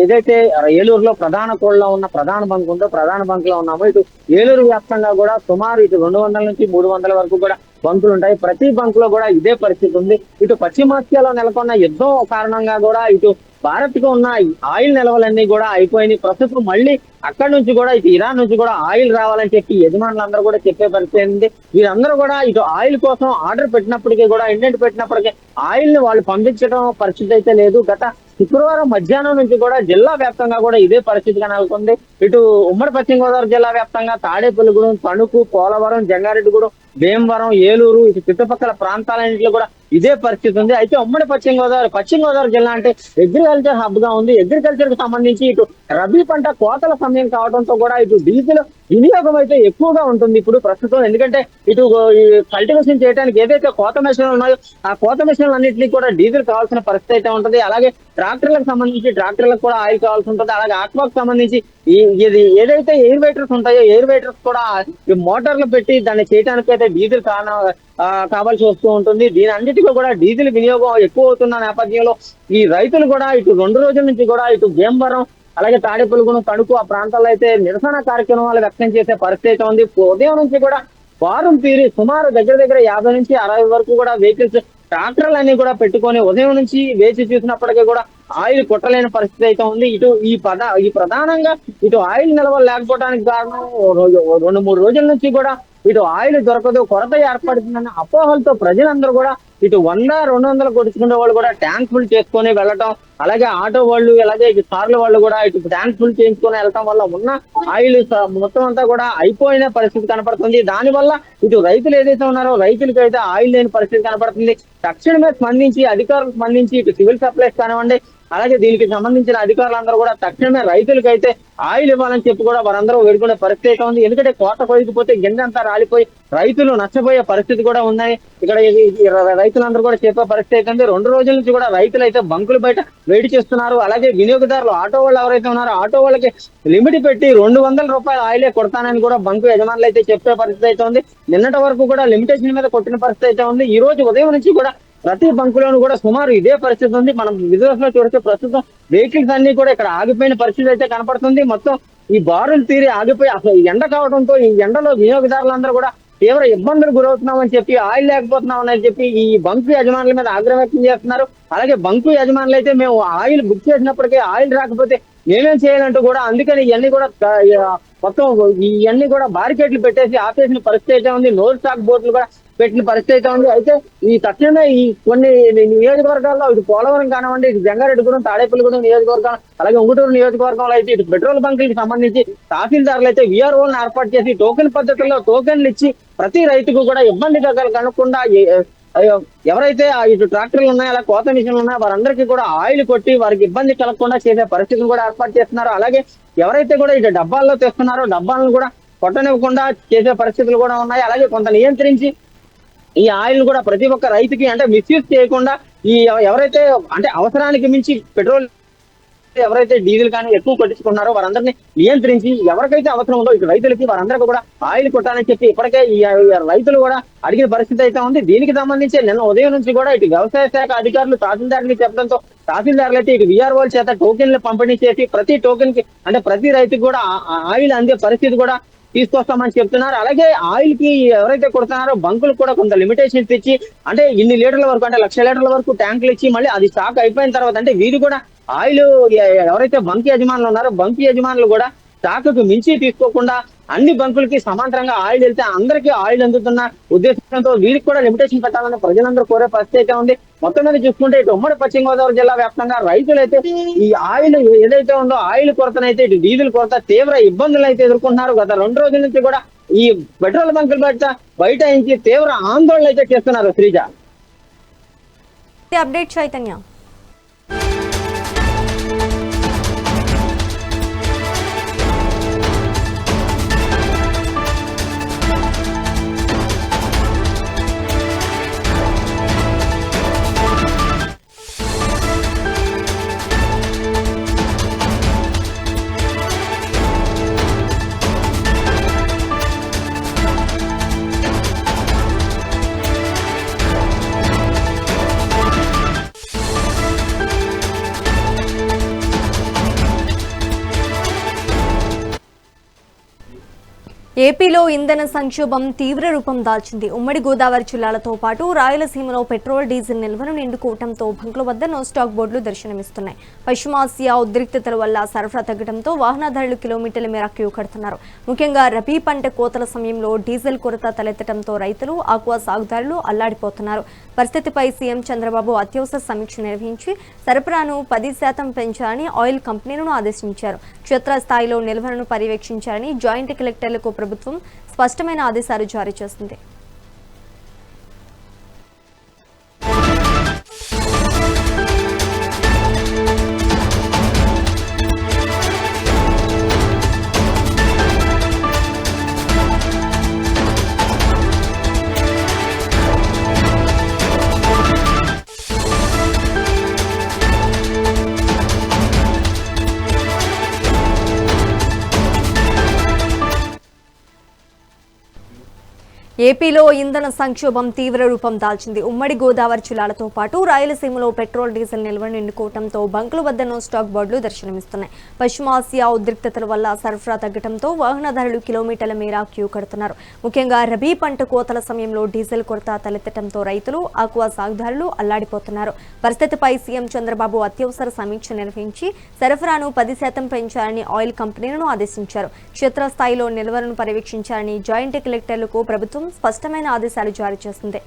ఏదైతే ఏలూరులో ప్రధాన కోళ్ళలో ఉన్న ప్రధాన బంక్ ఉందో ప్రధాన బంక్ లో ఉన్నామో ఇటు ఏలూరు వ్యాప్తంగా కూడా సుమారు ఇటు 200 నుంచి 300 వరకు కూడా బంకులు ఉంటాయి. ప్రతి బంక్ లో కూడా ఇదే పరిస్థితి ఉంది. ఇటు పశ్చిమాసియాలో నెలకొన్న యుద్ధం కారణంగా కూడా ఇటు భారత్ కు ఉన్న ఆయిల్ నిల్వలన్నీ కూడా అయిపోయినాయి. ప్రస్తుతం మళ్ళీ అక్కడి నుంచి కూడా ఇటు ఇరాన్ నుంచి కూడా ఆయిల్ రావాలని చెప్పి యజమానులందరూ కూడా చెప్పే పరిస్థితి ఉంది. వీరందరూ కూడా ఇటు ఆయిల్ కోసం ఆర్డర్ పెట్టినప్పటికీ కూడా ఇండెంట్ పెట్టినప్పటికీ ఆయిల్ ని వాళ్ళు పంపించడం పరిస్థితి అయితే లేదు. గత శుక్రవారం మధ్యాహ్నం నుంచి కూడా జిల్లా వ్యాప్తంగా కూడా ఇదే పరిస్థితిగా నెలకొంది. ఇటు ఉమ్మడి పశ్చిమ గోదావరి జిల్లా వ్యాప్తంగా తాడేపల్లిగూడెం, తణుకు, పోలవరం, జంగారెడ్డిగూడెం, భీమవరం, ఏలూరు ఇటు చుట్టుపక్కల ప్రాంతాలన్నింటిలో కూడా ఇదే పరిస్థితి ఉంది. అయితే ఉమ్మడి పశ్చిమ గోదావరి జిల్లా అంటే అగ్రికల్చర్ హబ్ గా ఉంది. అగ్రికల్చర్ కు సంబంధించి ఇటు రబీ పంట కోతల సమయం కావడంతో కూడా ఇటు డీజిల్ వినియోగం అయితే ఎక్కువగా ఉంటుంది ఇప్పుడు ప్రస్తుతం. ఎందుకంటే ఇటు కల్టివేషన్ చేయడానికి ఏదైతే కోత మెషిన్లు ఉన్నాయో ఆ కోత మెషిన్లు అన్నింటినీ కూడా డీజిల్ కావాల్సిన పరిస్థితి అయితే ఉంటుంది. అలాగే ట్రాక్టర్లకు సంబంధించి ట్రాక్టర్లకు కూడా ఆయిల్ కావాల్సి ఉంటుంది. అలాగే ఆక్వాకు సంబంధించి ఇది ఏదైతే ఎయిర్ వెయిటర్స్ ఉంటాయో ఎయిర్ వెయిటర్స్ కూడా మోటార్లు పెట్టి దాన్ని చేయడానికి అయితే డీజిల్ కావాల్సి వస్తూ ఉంటుంది. దీని అన్నిటికీ కూడా డీజిల్ వినియోగం ఎక్కువ అవుతున్న నేపథ్యంలో ఈ రైతులు కూడా ఇటు 2 రోజుల నుంచి కూడా ఇటు భీమవరం అలాగే తాడేపల్లిగూడెం, తణుకు ఆ ప్రాంతాల్లో అయితే నిరసన కార్యక్రమాలు వ్యక్తం చేసే పరిస్థితి ఉంది. ఉదయం నుంచి కూడా వారం తీరి సుమారు దగ్గర 50 నుంచి 60 వరకు కూడా వెహికల్స్ ట్రాక్టర్లన్నీ కూడా పెట్టుకొని ఉదయం నుంచి వేచి చూసినప్పటికీ కూడా ఆయిల్ కొట్టలేని పరిస్థితి అయితే ఉంది. ఇటు ఈ ప్రధానంగా ఇటు ఆయిల్ నిల్వలు లేకపోవడానికి కారణం 2-3 రోజుల నుంచి కూడా ఇటు ఆయిల్ దొరకదు, కొరత ఏర్పడుతుందన్న అపోహలతో ప్రజలందరూ కూడా ఇటు 100-200 కొట్టుకునే వాళ్ళు కూడా ట్యాంక్ ఫుల్ చేసుకొని వెళ్ళటం, అలాగే ఆటో వాళ్ళు అలాగే కార్ల వాళ్ళు కూడా ఇటు ట్యాంక్ ఫుల్ చేయించుకొని వెళ్ళటం వల్ల ఉన్న ఆయిల్ మొత్తం అంతా కూడా అయిపోయిన పరిస్థితి కనపడుతుంది. దానివల్ల ఇటు రైతులు ఏదైతే ఉన్నారో రైతులకి అయితే ఆయిల్ లేని పరిస్థితి కనపడుతుంది. తక్షణమే స్పందించి అధికారులు స్పందించి ఇటు సివిల్ సప్లైస్ కానివ్వండి అలాగే దీనికి సంబంధించిన అధికారులందరూ కూడా తక్షణమే రైతులకైతే ఆయిల్ ఇవ్వాలని చెప్పి కూడా వారందరూ వేడుకునే పరిస్థితి ఉంది. ఎందుకంటే కోత కొయ్యకపోతే గింజ అంతా రాలిపోయి రైతులు నష్టపోయే పరిస్థితి కూడా ఉన్నాయి. ఇక్కడ రైతులందరూ కూడా చెప్పే పరిస్థితి ఉంది. 2 రోజుల నుంచి కూడా రైతులు అయితే బంకులు బయట వెయిట్ చేస్తున్నారు. అలాగే వినియోగదారులు ఆటో వాళ్ళు ఎవరైతే ఉన్నారో ఆటో వాళ్ళకి లిమిట్ పెట్టి 200 రూపాయల ఆయిలే కొడతానని కూడా బంకు యజమానులు అయితే చెప్పే పరిస్థితి అయితే ఉంది. నిన్నటి వరకు కూడా లిమిటేషన్ మీద కొట్టిన పరిస్థితి అయితే ఉంది. ఈ రోజు ఉదయం నుంచి కూడా ప్రతి బంకులోనూ కూడా సుమారు ఇదే పరిస్థితి ఉంది. మనం విజువల్స్ లో చూస్తే ప్రస్తుతం వెహికల్స్ అన్ని కూడా ఇక్కడ ఆగిపోయిన పరిస్థితి అయితే కనపడుతుంది. మొత్తం ఈ బారులు తీరి ఆగిపోయి అసలు ఎండ కావడంతో ఈ ఎండలో వినియోగదారులందరూ కూడా తీవ్ర ఇబ్బందులు గురవుతున్నామని చెప్పి ఆయిల్ లేకపోతున్నామని చెప్పి ఈ బంకు యజమానుల మీద ఆగ్రహం వ్యక్తం చేస్తున్నారు. అలాగే బంకు యజమానులు అయితే మేము ఆయిల్ బుక్ చేసినప్పటికీ ఆయిల్ రాకపోతే మేమేం చేయాలంటూ కూడా అందుకని ఇవన్నీ కూడా మొత్తం ఇవన్నీ కూడా బారికేడ్లు పెట్టేసి ఆపేసిన పరిస్థితి అయితే ఉంది. నో స్టాక్ బోర్డులు కూడా పెట్టిన పరిస్థితి అయితే ఉంది. అయితే ఈ తక్షణమే ఈ కొన్ని నియోజకవర్గాల్లో ఇటు పోలవరం కానివ్వండి, ఇటు జంగారెడ్డిగూడెం, తాడేపల్లిగూడెం నియోజకవర్గం, అలాగే ఉంగుటూరు నియోజకవర్గంలో అయితే ఇటు పెట్రోల్ బంకులకు సంబంధించి తహసీల్దారులు అయితే విఆర్ఓలను ఏర్పాటు చేసి టోకెన్ పద్ధతిలో టోకెన్లు ఇచ్చి ప్రతి రైతుకు కూడా ఇబ్బంది కలగకుండా ఎవరైతే ఇటు ట్రాక్టర్లు ఉన్నాయో అలా కోత మిషన్లు ఉన్నాయో వారందరికీ కూడా ఆయిల్ కొట్టి వారికి ఇబ్బంది కలగకుండా చేసే పరిస్థితిని కూడా ఏర్పాటు చేస్తున్నారు. అలాగే ఎవరైతే కూడా ఇటు డబ్బాల్లో తెస్తున్నారో డబ్బాలను కూడా కొట్టనివ్వకుండా చేసే పరిస్థితులు కూడా ఉన్నాయి. అలాగే కొంత నియంత్రించి ఈ ఆయిల్ కూడా ప్రతి ఒక్క రైతుకి అంటే మిస్యూజ్ చేయకుండా ఈ ఎవరైతే అంటే అవసరానికి మించి పెట్రోల్ ఎవరైతే డీజిల్ కానీ ఎక్కువ కొట్టించుకున్నారో వారందరినీ నియంత్రించి ఎవరికైతే అవసరం ఉందో ఇటు రైతులకి వారందరికీ కూడా ఆయిల్ కొట్టాలని చెప్పి ఇప్పటికే ఈ రైతులు కూడా అడిగిన పరిస్థితి అయితే ఉంది. దీనికి సంబంధించి నిన్న ఉదయం నుంచి కూడా ఇటు వ్యవసాయ శాఖ అధికారులు తహసీల్దార్ని చెప్పడంతో తహసీల్దారులు అయితే ఇటు విఆర్ఓల చేత టోకెన్లు పంపిణీ చేసి ప్రతి టోకెన్ కి అంటే ప్రతి రైతుకు కూడా ఆయిల్ అందే పరిస్థితి కూడా తీసుకొస్తామని చెప్తున్నారు. అలాగే ఆయిల్ కి ఎవరైతే కొడుతున్నారో బంకులు కూడా కొంత లిమిటేషన్స్ ఇచ్చి అంటే ఇన్ని లీటర్ల వరకు అంటే 1,00,000 లీటర్ల వరకు ట్యాంకులు ఇచ్చి మళ్ళీ అది స్టాక్ అయిపోయిన తర్వాత అంటే వీరు కూడా ఆయిల్ ఎవరైతే బంక్ యజమానులు ఉన్నారో బంక్ యజమానులు కూడా స్టాక్కు మించి తీసుకోకుండా అన్ని బంకులకి సమాంతరంగా ఆయిల్ వెళ్తే అందరికీ ఆయిల్ అందుతున్న ఉద్దేశంతో వీరికి కూడా లిమిటేషన్ పెట్టాలని ప్రజలందరూ కోరే పరిస్థితి అయితే ఉంది. మొత్తం మీద చూసుకుంటే ఇటు ఉమ్మడి పశ్చిమ గోదావరి జిల్లా వ్యాప్తంగా రైతులైతే ఈ ఆయిల్ ఏదైతే ఉందో ఆయిల్ కొరతనైతే ఇటు డీజిల్ కొరత తీవ్ర ఇబ్బందులు అయితే ఎదుర్కొంటున్నారు. గత 2 రోజుల నుంచి కూడా ఈ పెట్రోల్ బంకులు బయట తీవ్ర ఆందోళన అయితే చేస్తున్నారు. శ్రీజ అప్డేట్ చైతన్య. ఏపీలో ఇంధన సంక్షోభం తీవ్ర రూపం దాల్చింది. ఉమ్మడి గోదావరి జిల్లాలతో పాటు రాయలసీమలో పెట్రోల్ డీజిల్ నిల్వను నిండుకోవడంతో బంకుల వద్ద నో స్టాక్ బోర్డులు దర్శనమిస్తున్నాయి. పశ్చిమాసియా ఉద్రిక్తతల వల్ల సరఫరా తగ్గడంతో వాహనదారులు కిలోమీటర్ల మేర క్యూ కడుతున్నారు. ముఖ్యంగా రబీ పంట కోతల సమయంలో డీజిల్ కొరత తలెత్తడంతో రైతులు, ఆక్వా సాగుదారులు అల్లాడిపోతున్నారు. పరిస్థితిపై సీఎం చంద్రబాబు అత్యవసర సమీక్ష నిర్వహించి సరఫరాను 10% పెంచాలని ఆయిల్ కంపెనీలను ఆదేశించారు. క్షేత్రస్థాయిలో నిల్వలను పర్యవేక్షించాలని జాయింట్ కలెక్టర్లకు ప్రభుత్వం స్పష్టమైన ఆదేశాలు జారీ చేసింది. ఏపీలో ఇంధన సంక్షోభం తీవ్ర రూపం దాల్చింది. ఉమ్మడి గోదావరి జిల్లాలతో పాటు రాయలసీమలో పెట్రోల్ డీజిల్ నిల్వను నిండుకోవడంతో బంకుల వద్ద నో స్టాక్ బోర్డులు దర్శనమిస్తున్నాయి. పశ్చిమాసియా ఉద్రిక్తతల వల్ల సరఫరా తగ్గడంతో వాహనదారులు కిలోమీటర్ల మేర క్యూ కడుతున్నారు. ముఖ్యంగా రబీ పంట కోతల సమయంలో డీజిల్ కొరత తలెత్తడంతో రైతులు, ఆక్వా సాగుదారులు అల్లాడిపోతున్నారు. పరిస్థితిపై సీఎం చంద్రబాబు అత్యవసర సమీక్ష నిర్వహించి సరఫరాను 10% పెంచాలని ఆయిల్ కంపెనీలను ఆదేశించారు. క్షేత్రస్థాయిలో నిల్వలను పర్యవేక్షించాలని జాయింట్ కలెక్టర్లకు ప్రభుత్వం స్పష్టమైన ఆదేశాలు జారీ చేసింది.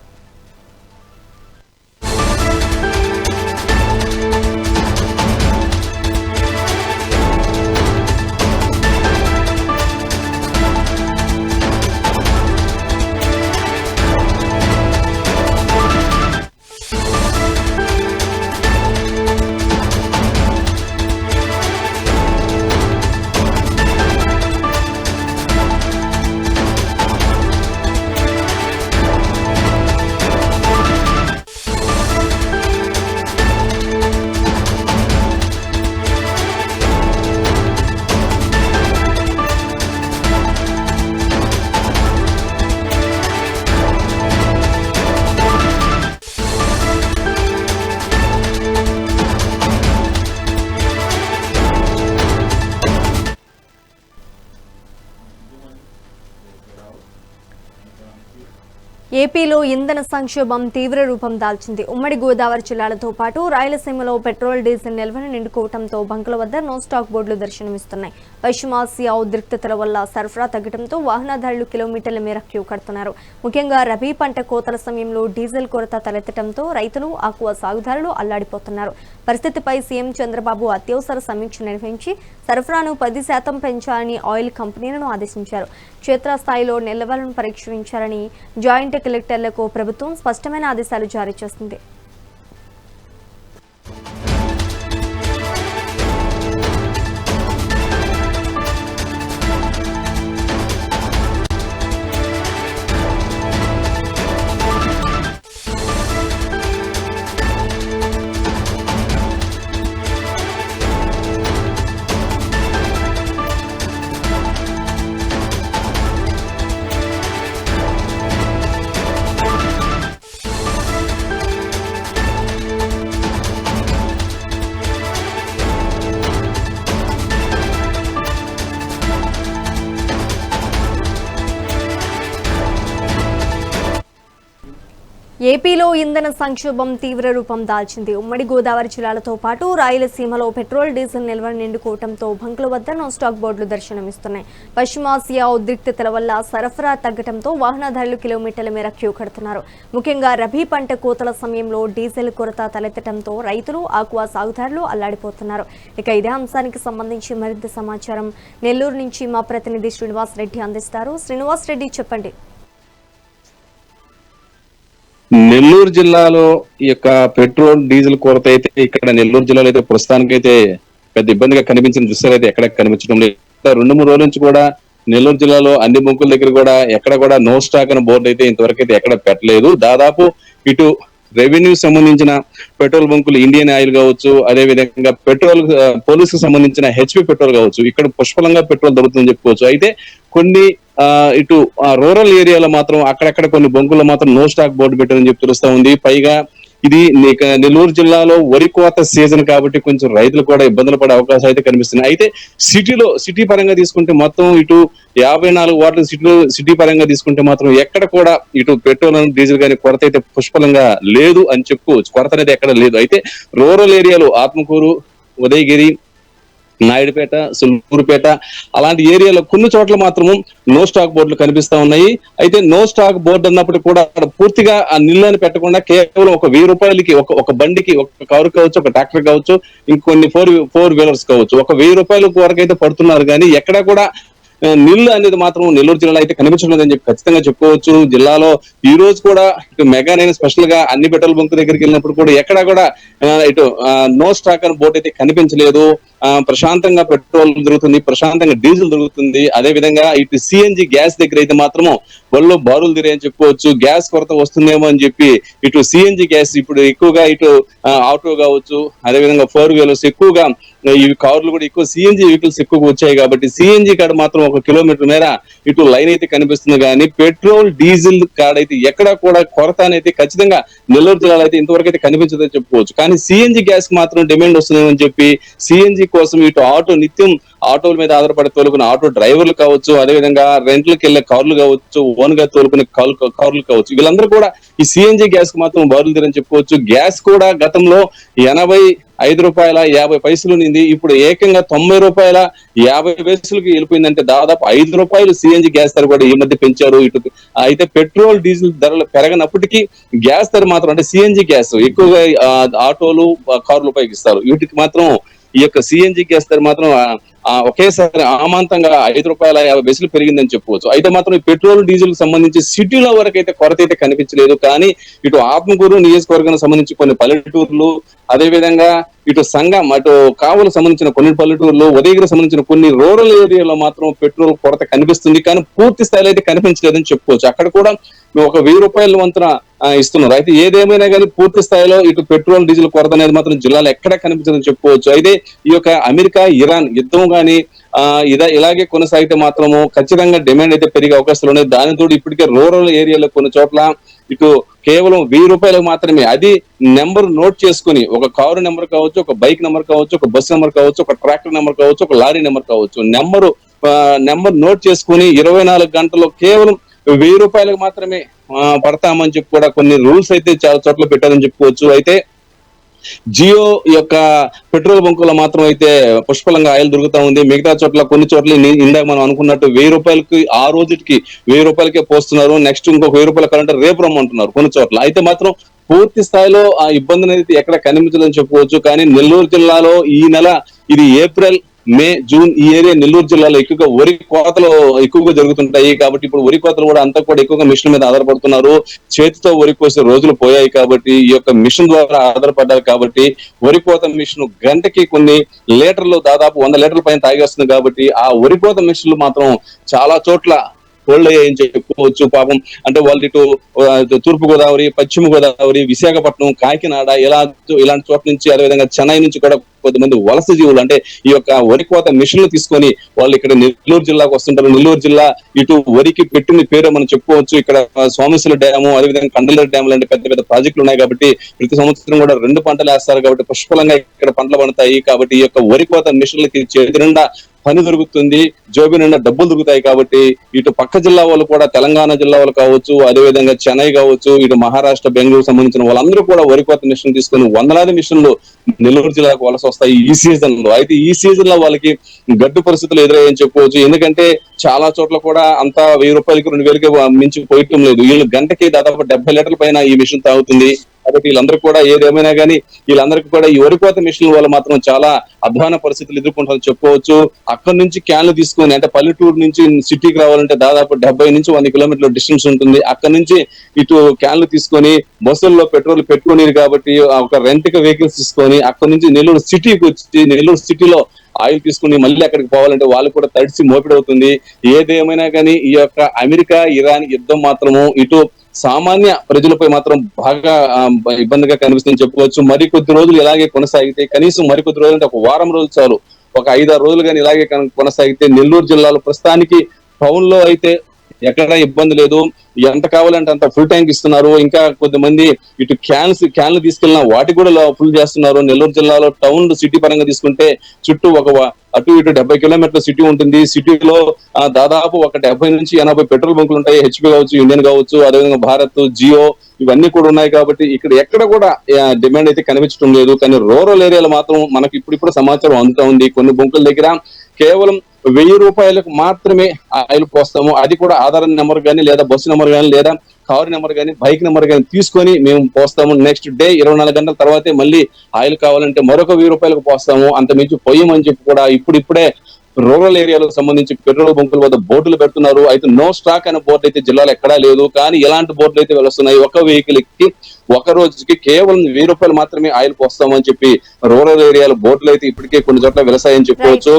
ఏపీలో ఇంధన సంక్షోభం తీవ్ర రూపం దాల్చింది. ఉమ్మడి గోదావరి జిల్లాలతో పాటు రాయలసీమలో పెట్రోల్ డీజిల్ నిల్వను నిండుకోవడంతో బంకుల వద్ద నో స్టాక్ బోర్డులు దర్శనమిస్తున్నాయి. పశ్చిమాసియా ఉద్రిక్తతల వల్ల సరఫరా తగ్గడంతో వాహనదారులు కిలోమీటర్ల మేర క్యూ కడుతున్నారు. ముఖ్యంగా రబీ పంట కోతల సమయంలో డీజిల్ కొరత తలెత్తడంతో రైతులు, ఆక్వా సాగుదారులు అల్లాడిపోతున్నారు. పరిస్థితిపై సీఎం చంద్రబాబు అత్యవసర సమీక్ష నిర్వహించి సరఫరాను 10% పెంచాలని ఆయిల్ కంపెనీలను ఆదేశించారు. క్షేత్రస్థాయిలో నిల్వలను పరీక్షించాలని జాయింట్ కలెక్టర్లకు ప్రభుత్వం స్పష్టమైన ఆదేశాలు జారీ చేసింది. ఏపీలో ఇంధన సంక్షోభం తీవ్ర రూపం దాల్చింది. ఉమ్మడి గోదావరి జిల్లాలతో పాటు రాయలసీమలో పెట్రోల్ డీజిల్ నిల్వను నిండుకోవడంతో బంకుల వద్ద నో స్టాక్ బోర్డులు దర్శనమిస్తున్నాయి. పశ్చిమాసియా ఉద్రిక్తతల వల్ల సరఫరా తగ్గడంతో వాహనదారులు కిలోమీటర్ల మేర క్యూ కడుతున్నారు. ముఖ్యంగా రబీ పంట కోతల సమయంలో డీజిల్ కొరత తలెత్తడంతో రైతులు, ఆక్వా సాగుదారులు అల్లాడిపోతున్నారు. ఇక ఇదే అంశానికి సంబంధించి మరింత సమాచారం నెల్లూరు నుంచి మా ప్రతినిధి శ్రీనివాస్ రెడ్డి అందిస్తారు. శ్రీనివాస్ రెడ్డి, చెప్పండి. నెల్లూరు జిల్లాలో ఈ యొక్క పెట్రోల్ డీజిల్ కొరత అయితే ఇక్కడ నెల్లూరు జిల్లాలో అయితే ప్రస్తుతానికైతే పెద్ద ఇబ్బందిగా కనిపించిన దృశ్యాలు అయితే ఎక్కడ కనిపించడం లేదు. 2-3 రోజుల నుంచి కూడా నెల్లూరు జిల్లాలో అన్ని బంకుల దగ్గర కూడా ఎక్కడ కూడా నో స్టాక్ అనే బోర్డు అయితే ఇంతవరకు అయితే ఎక్కడ పెట్టలేదు. దాదాపు ఇటు రెవెన్యూ సంబంధించిన పెట్రోల్ బంకులు ఇండియన్ ఆయిల్ కావచ్చు, అదే విధంగా పెట్రోల్ పోలీసుకు సంబంధించిన హెచ్పి పెట్రోల్ కావచ్చు, ఇక్కడ పుష్కలంగా పెట్రోల్ దొరుకుతుందని చెప్పుకోవచ్చు. అయితే కొన్ని ఇటు రూరల్ ఏరియాలో మాత్రం అక్కడక్కడ కొన్ని బంకుల్లో మాత్రం నో స్టాక్ బోర్డు పెట్టారని చెప్పి తెలుస్తా ఉంది. పైగా ఇది నెల్లూరు జిల్లాలో వరి కోత సీజన్ కాబట్టి కొంచెం రైతులు కూడా ఇబ్బందులు పడే అవకాశాలు అయితే కనిపిస్తున్నాయి. అయితే సిటీ పరంగా తీసుకుంటే మొత్తం ఇటు 54 వార్డులు సిటీ పరంగా తీసుకుంటే మాత్రం ఎక్కడ కూడా ఇటు పెట్రోల్ డీజిల్ కానీ కొరత అయితే పుష్కలంగా లేదు అని చెప్పుకోవచ్చు. కొరత అనేది ఎక్కడ లేదు. అయితే రూరల్ ఏరియాలో ఆత్మకూరు, ఉదయగిరి, నాయుడుపేట, సుల్పూరుపేట అలాంటి ఏరియాలో కొన్ని చోట్ల మాత్రము నో స్టాక్ బోర్డులు కనిపిస్తా ఉన్నాయి. అయితే నో స్టాక్ బోర్డు అన్నప్పటికీ కూడా పూర్తిగా ఆ నిల్లని పెట్టకుండా కేవలం ఒక 1000 రూపాయలకి ఒక బండికి, ఒక కారు కావచ్చు, ఒక ట్రాక్టర్ కావచ్చు, ఇంకొన్ని ఫోర్ వీలర్స్ కావచ్చు, ఒక 1000 రూపాయల వరకు అయితే పడుతున్నారు. కానీ ఎక్కడా కూడా నిల్లు అనేది మాత్రం నెల్లూరు జిల్లాలో అయితే కనిపించలేదని చెప్పి ఖచ్చితంగా చెప్పుకోవచ్చు. జిల్లాలో ఈ రోజు కూడా ఇటు మెగా నేను స్పెషల్ గా అన్ని పెట్రోల్ బంక్ దగ్గరికి వెళ్ళినప్పుడు కూడా ఎక్కడా కూడా ఇటు నో స్టాక్ అని బోర్డు అయితే కనిపించలేదు. ప్రశాంతంగా పెట్రోల్ దొరుకుతుంది, ప్రశాంతంగా డీజిల్ దొరుకుతుంది. అదే విధంగా ఇటు సిఎన్జి గ్యాస్ దగ్గర అయితే మాత్రము బళ్ళు బారులు తిరిగాయని చెప్పుకోవచ్చు. గ్యాస్ కొరత వస్తుందేమో అని చెప్పి ఇటు సిఎన్జి గ్యాస్ ఇప్పుడు ఎక్కువగా ఇటు ఆటో కావచ్చు, అదే విధంగా 4 వీలర్స్ ఎక్కువగా ఇవి కార్లు కూడా ఎక్కువ సిఎన్జి వెహికల్స్ ఎక్కువగా వచ్చాయి కాబట్టి సిఎన్జి కాడ మాత్రం 1 కిలోమీటర్ మేర ఇటు లైన్ అయితే కనిపిస్తుంది. కానీ పెట్రోల్ డీజిల్ కాడ అయితే ఎక్కడా కూడా కొరత అనేది ఖచ్చితంగా నెల్లూరు జిల్లాలో అయితే ఇంతవరకు అయితే కనిపించదని చెప్పుకోవచ్చు. కానీ సిఎన్జి గ్యాస్ కి మాత్రం డిమాండ్ వస్తుందేమని చెప్పి సిఎన్జి కోసం ఇటు ఆటో నిత్యం ఆటోల మీద ఆధారపడి తోలుకునే ఆటో డ్రైవర్లు కావచ్చు, అదేవిధంగా రెంట్లకు వెళ్లే కార్లు కావచ్చు, ఓన్ గా తోలుకునే కార్లు కావచ్చు, వీళ్ళందరూ కూడా ఈ సిఎన్జి గ్యాస్ కు మాత్రం బారులు తీరని చెప్పుకోవచ్చు. గ్యాస్ కూడా గతంలో 85 రూపాయల 50 పైసలు ఉంది, ఇప్పుడు ఏకంగా 90 రూపాయల 50 పైసలకి వెళ్ళిపోయిందంటే దాదాపు 5 రూపాయలు సిఎన్జి గ్యాస్ ధర కూడా ఈ మధ్య పెంచారు. ఇటు అయితే పెట్రోల్ డీజిల్ ధరలు పెరగనప్పటికీ గ్యాస్ ధర మాత్రం అంటే సిఎన్జి గ్యాస్ ఎక్కువగా ఆటోలు, కార్లు ఉపయోగిస్తారు. వీటికి మాత్రం ఈ యొక్క సిఎన్జి గ్యాస్ ధర మాత్రం ఒకేసారి ఆమాంతంగా 5 రూపాయల 50 పైసలు పెరిగిందని చెప్పుకోవచ్చు. అయితే మాత్రం ఈ పెట్రోల్ డీజిల్ సంబంధించి సిటీల వరకు అయితే కొరత అయితే కనిపించలేదు. కానీ ఇటు ఆత్మకూరు నియోజకవర్గానికి సంబంధించి కొన్ని పల్లెటూర్లు, అదే విధంగా ఇటు సంఘం, అటు కావులకు సంబంధించిన కొన్ని పల్లెటూర్లు, ఉదయగిరికి సంబంధించిన కొన్ని రూరల్ ఏరియాలో మాత్రం పెట్రోల్ కొరత కనిపిస్తుంది. కానీ పూర్తి స్థాయిలో అయితే కనిపించలేదని చెప్పుకోవచ్చు. అక్కడ కూడా ఒక 1000 రూపాయల వంతున ఇస్తున్నారు. అయితే ఏదేమైనా కానీ పూర్తి స్థాయిలో ఇటు పెట్రోల్ డీజిల్ కొరత అనేది మాత్రం జిల్లాలో ఎక్కడ కనిపించదని చెప్పుకోవచ్చు. అయితే ఈ యొక్క అమెరికా ఇరాన్ యుద్ధం కానీ ఇలాగే కొనసాగితే మాత్రము ఖచ్చితంగా డిమాండ్ అయితే పెరిగే అవకాశాలు ఉన్నాయి. దానితో ఇప్పటికే రూరల్ ఏరియాలో కొన్ని చోట్ల ఇటు కేవలం 1000 రూపాయలకు మాత్రమే, అది నెంబర్ నోట్ చేసుకుని, ఒక కారు నెంబర్ కావచ్చు, ఒక బైక్ నెంబర్ కావచ్చు, ఒక బస్ నెంబర్ కావచ్చు, ఒక ట్రాక్టర్ నెంబర్ కావచ్చు, ఒక లారీ నెంబర్ కావచ్చు, నెంబర్ నోట్ చేసుకుని 24 గంటల్లో కేవలం రూపాయలకు మాత్రమే పడతామని చెప్పి కూడా కొన్ని రూల్స్ అయితే చాలా చోట్ల పెట్టారని చెప్పుకోవచ్చు. అయితే జియో యొక్క పెట్రోల్ బంకులో మాత్రం అయితే పుష్కలంగా ఆయిల్ దొరుకుతా ఉంది. మిగతా చోట్ల కొన్ని చోట్ల ఇందాక మనం అనుకున్నట్టు ₹1000 ఆ రోజుకి ₹1000 పోస్తున్నారు. నెక్స్ట్ ఇంకొక ₹1000 కావాలంటే రేపు రమ్మంటున్నారు కొన్ని చోట్ల. అయితే మాత్రం పూర్తి స్థాయిలో ఆ ఇబ్బందిని అయితే ఎక్కడ కనిపించదని చెప్పుకోవచ్చు. కానీ నెల్లూరు జిల్లాలో ఈ నెల ఇది ఏప్రిల్, మే, జూన్ ఈ ఏరియా నెల్లూరు జిల్లాలో ఎక్కువగా వరి కోతలు ఎక్కువగా జరుగుతుంటాయి. కాబట్టి ఇప్పుడు వరి కోతలు కూడా అంతా కూడా ఎక్కువగా మిషన్ మీద ఆధారపడుతున్నారు. చేతితో వరి కోసే రోజులు పోయాయి కాబట్టి ఈ యొక్క మిషన్ ద్వారా ఆధారపడ్డారు. కాబట్టి వరి కోత మిషన్ గంటకి కొన్ని లీటర్లు దాదాపు 100 లీటర్ల పైన తాగేస్తుంది. కాబట్టి ఆ వరి కోత మిషన్లు మాత్రం చాలా చోట్ల హోల్డ్ అయ్యాయని చెప్పుకోవచ్చు. పాపం అంటే వాళ్ళు ఇటు తూర్పు గోదావరి, పశ్చిమ గోదావరి, విశాఖపట్నం, కాకినాడ ఇలాంటి చోట్ల నుంచి, అదేవిధంగా చెన్నై నుంచి కూడా కొంతమంది వలస జీవులు అంటే ఈ యొక్క వరి కోత మిషన్లు తీసుకొని వాళ్ళు ఇక్కడ నెల్లూరు జిల్లాకు వస్తుంటారు. నెల్లూరు జిల్లా ఇటు వరికి పెట్టిన పేరు మనం చెప్పుకోవచ్చు. ఇక్కడ సోమేశ్వర డ్యాము, అదేవిధంగా కండలేరు డ్యాము లాంటి పెద్ద పెద్ద ప్రాజెక్టులు ఉన్నాయి. కాబట్టి ప్రతి సంవత్సరం కూడా 2 పంటలు వేస్తారు. కాబట్టి పుష్కలంగా ఇక్కడ పంటలు పండుతాయి. కాబట్టి ఈ యొక్క వరి కోత మిషన్లకి చేతి నిండా పని దొరుకుతుంది, జోబి నిండా డబ్బులు దొరుకుతాయి. కాబట్టి ఇటు పక్క జిల్లా వాళ్ళు కూడా, తెలంగాణ జిల్లా వాళ్ళు కావచ్చు, అదేవిధంగా చెన్నై కావచ్చు, ఇటు మహారాష్ట్ర, బెంగళూరు సంబంధించిన వాళ్ళందరూ కూడా వరి కోత మిషన్ తీసుకొని వందలాది మిషన్లు నెల్లూరు జిల్లాకు వలస వస్తాయి ఈ సీజన్ లో. అయితే ఈ సీజన్ లో వాళ్ళకి గడ్డు పరిస్థితులు ఎదురయ్యని చెప్పుకోవచ్చు. ఎందుకంటే చాలా చోట్ల కూడా అంతా ₹1000, ₹2000 మించి పోయటం లేదు. వీళ్ళు గంటకి దాదాపు 70 లీటర్ల పైన ఈ మిషన్ తాగుతుంది. కాబట్టి వీళ్ళందరూ కూడా ఏదేమైనా కానీ వీళ్ళందరికీ కూడా ఈ వరి కోత మిషన్ వల్ల మాత్రం చాలా అధ్వాన పరిస్థితులు ఎదుర్కొంటారని చెప్పుకోవచ్చు. అక్కడి నుంచి క్యాన్లు తీసుకొని అంటే పల్లెటూరు నుంచి సిటీకి రావాలంటే దాదాపు 70 నుంచి 100 కిలోమీటర్ల డిస్టెన్స్ ఉంటుంది. అక్కడి నుంచి ఇటు క్యాన్లు తీసుకొని బస్సుల్లో పెట్రోల్ పెట్టుకుని కాబట్టి ఒక రెంట్ కి వెహికల్స్ తీసుకొని అక్కడి నుంచి నెల్లూరు సిటీకి వచ్చి నెల్లూరు సిటీలో ఆయిల్ తీసుకుని మళ్ళీ అక్కడికి పోవాలంటే వాళ్ళు కూడా తడిసి మోపిడవుతుంది. ఏదేమైనా కానీ ఈ యొక్క అమెరికా ఇరాన్ యుద్ధం మాత్రము ఇటు సామాన్య ప్రజలపై మాత్రం బాగా ఇబ్బందిగా కనిపిస్తుందని చెప్పుకోవచ్చు. మరి కొద్ది రోజులు ఇలాగే కొనసాగితే, కనీసం మరికొద్ది రోజులు అంటే ఒక వారం రోజులు చాలు, ఒక 5-6 రోజులు కానీ ఇలాగే కొనసాగితే నెల్లూరు జిల్లాలో ప్రస్తుతానికి టౌన్ లో అయితే ఎక్కడ ఇబ్బంది లేదు. ఎంత కావాలంటే అంత ఫుల్ ట్యాంక్ ఇస్తున్నారు. ఇంకా కొద్దిమంది ఇటు క్యాన్లు తీసుకెళ్ళిన వాటి కూడా ఫుల్ చేస్తున్నారు. నెల్లూరు జిల్లాలో టౌన్ సిటీ పరంగా తీసుకుంటే చుట్టూ అటు ఇటు 70 కిలోమీటర్ల సిటీ ఉంటుంది. సిటీలో దాదాపు ఒక 70 నుంచి 80 పెట్రోల్ బంకులు ఉంటాయి. హెచ్పి కావచ్చు, ఇండియన్ కావచ్చు, అదేవిధంగా భారత్, జియో ఇవన్నీ కూడా ఉన్నాయి. కాబట్టి ఇక్కడ ఎక్కడ కూడా డిమాండ్ అయితే కనిపించడం లేదు. కానీ రూరల్ ఏరియాలో మాత్రం మనకి ఇప్పుడు సమాచారం అందుతా ఉంది. కొన్ని బంకుల దగ్గర కేవలం ₹1000 మాత్రమే ఆయిల్ పోస్తాము. అది కూడా ఆధార్ నెంబర్ కానీ, లేదా బస్సు నెంబర్ కానీ, లేదా కారు నెంబర్ కానీ, బైక్ నెంబర్ కానీ తీసుకొని మేము పోస్తాము. నెక్స్ట్ డే 24 గంటల తర్వాతే మళ్ళీ ఆయిల్ కావాలంటే మరొక ₹1000 పోస్తాము. అంత మించి పొయ్యమని చెప్పి కూడా ఇప్పుడిప్పుడే రూరల్ ఏరియాలకు సంబంధించి పెట్రోల్ బంకుల వద్ద బోర్డులు పెడుతున్నారు. అయితే నో స్టాక్ అనే బోర్డు అయితే జిల్లాలో ఎక్కడా లేదు. కానీ ఇలాంటి బోర్డులు అయితే వెలుస్తున్నాయి. ఒక వెహికల్ కి ఒక రోజుకి కేవలం ₹1000 మాత్రమే ఆయిల్ పోస్తామని చెప్పి రూరల్ ఏరియాలో బోర్డులు అయితే ఇప్పటికే కొన్ని చోట్ల వెలసాయని చెప్పుకోవచ్చు.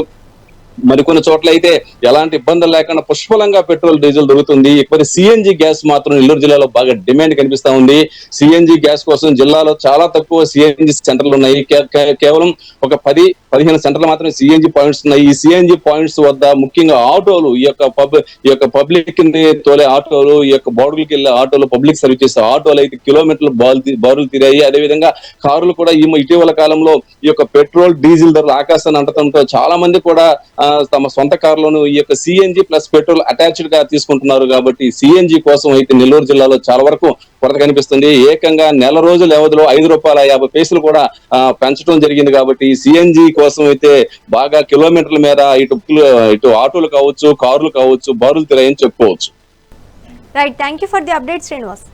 మరికొన్ని చోట్ల అయితే ఎలాంటి ఇబ్బందులు లేకుండా పుష్కలంగా పెట్రోల్, డీజిల్ దొరుకుతుంది. ఇప్పుడు సిఎన్జి గ్యాస్ మాత్రం నెల్లూరు జిల్లాలో బాగా డిమాండ్ కనిపిస్తా ఉంది. సిఎన్జి గ్యాస్ కోసం జిల్లాలో చాలా తక్కువ సిఎన్జి సెంటర్లు ఉన్నాయి. కేవలం ఒక 10-15 సెంటర్లు మాత్రమే సిఎన్జి పాయింట్స్ ఉన్నాయి. ఈ సిఎన్జి పాయింట్స్ వద్ద ముఖ్యంగా ఆటోలు, ఈ యొక్క పబ్లిక్ ని తోలే ఆటోలు, ఈ యొక్క బోర్డులకు వెళ్లే ఆటోలు, పబ్లిక్ సర్వీస్ చేసే ఆటోలు అయితే కిలోమీటర్లు బారులు తీరాయి. అదేవిధంగా కారులు కూడా ఇటీవల కాలంలో ఈ యొక్క పెట్రోల్, డీజిల్ ధరలు ఆకాశాన్ని అంటడంతో చాలా మంది కూడా తమ సొంత కారులోను ఈ యొక్క సిఎన్జి ప్లస్ పెట్రోల్ అటాచ్డ్ గా తీసుకుంటున్నారు. కాబట్టి సిఎన్జి కోసం అయితే నెల్లూరు జిల్లాలో చాలా వరకు కొరత కనిపిస్తుంది. ఏకంగా నెల రోజుల వ్యవధిలో ₹5.50 కూడా పెంచడం జరిగింది. కాబట్టి సిఎన్జి కోసం అయితే బాగా కిలోమీటర్ల మీద ఇటు ఆటోలు కావచ్చు, కార్లు కావచ్చు, బారులు తిరాయని చెప్పుకోవచ్చు. Right, thank you for the update Srinivas.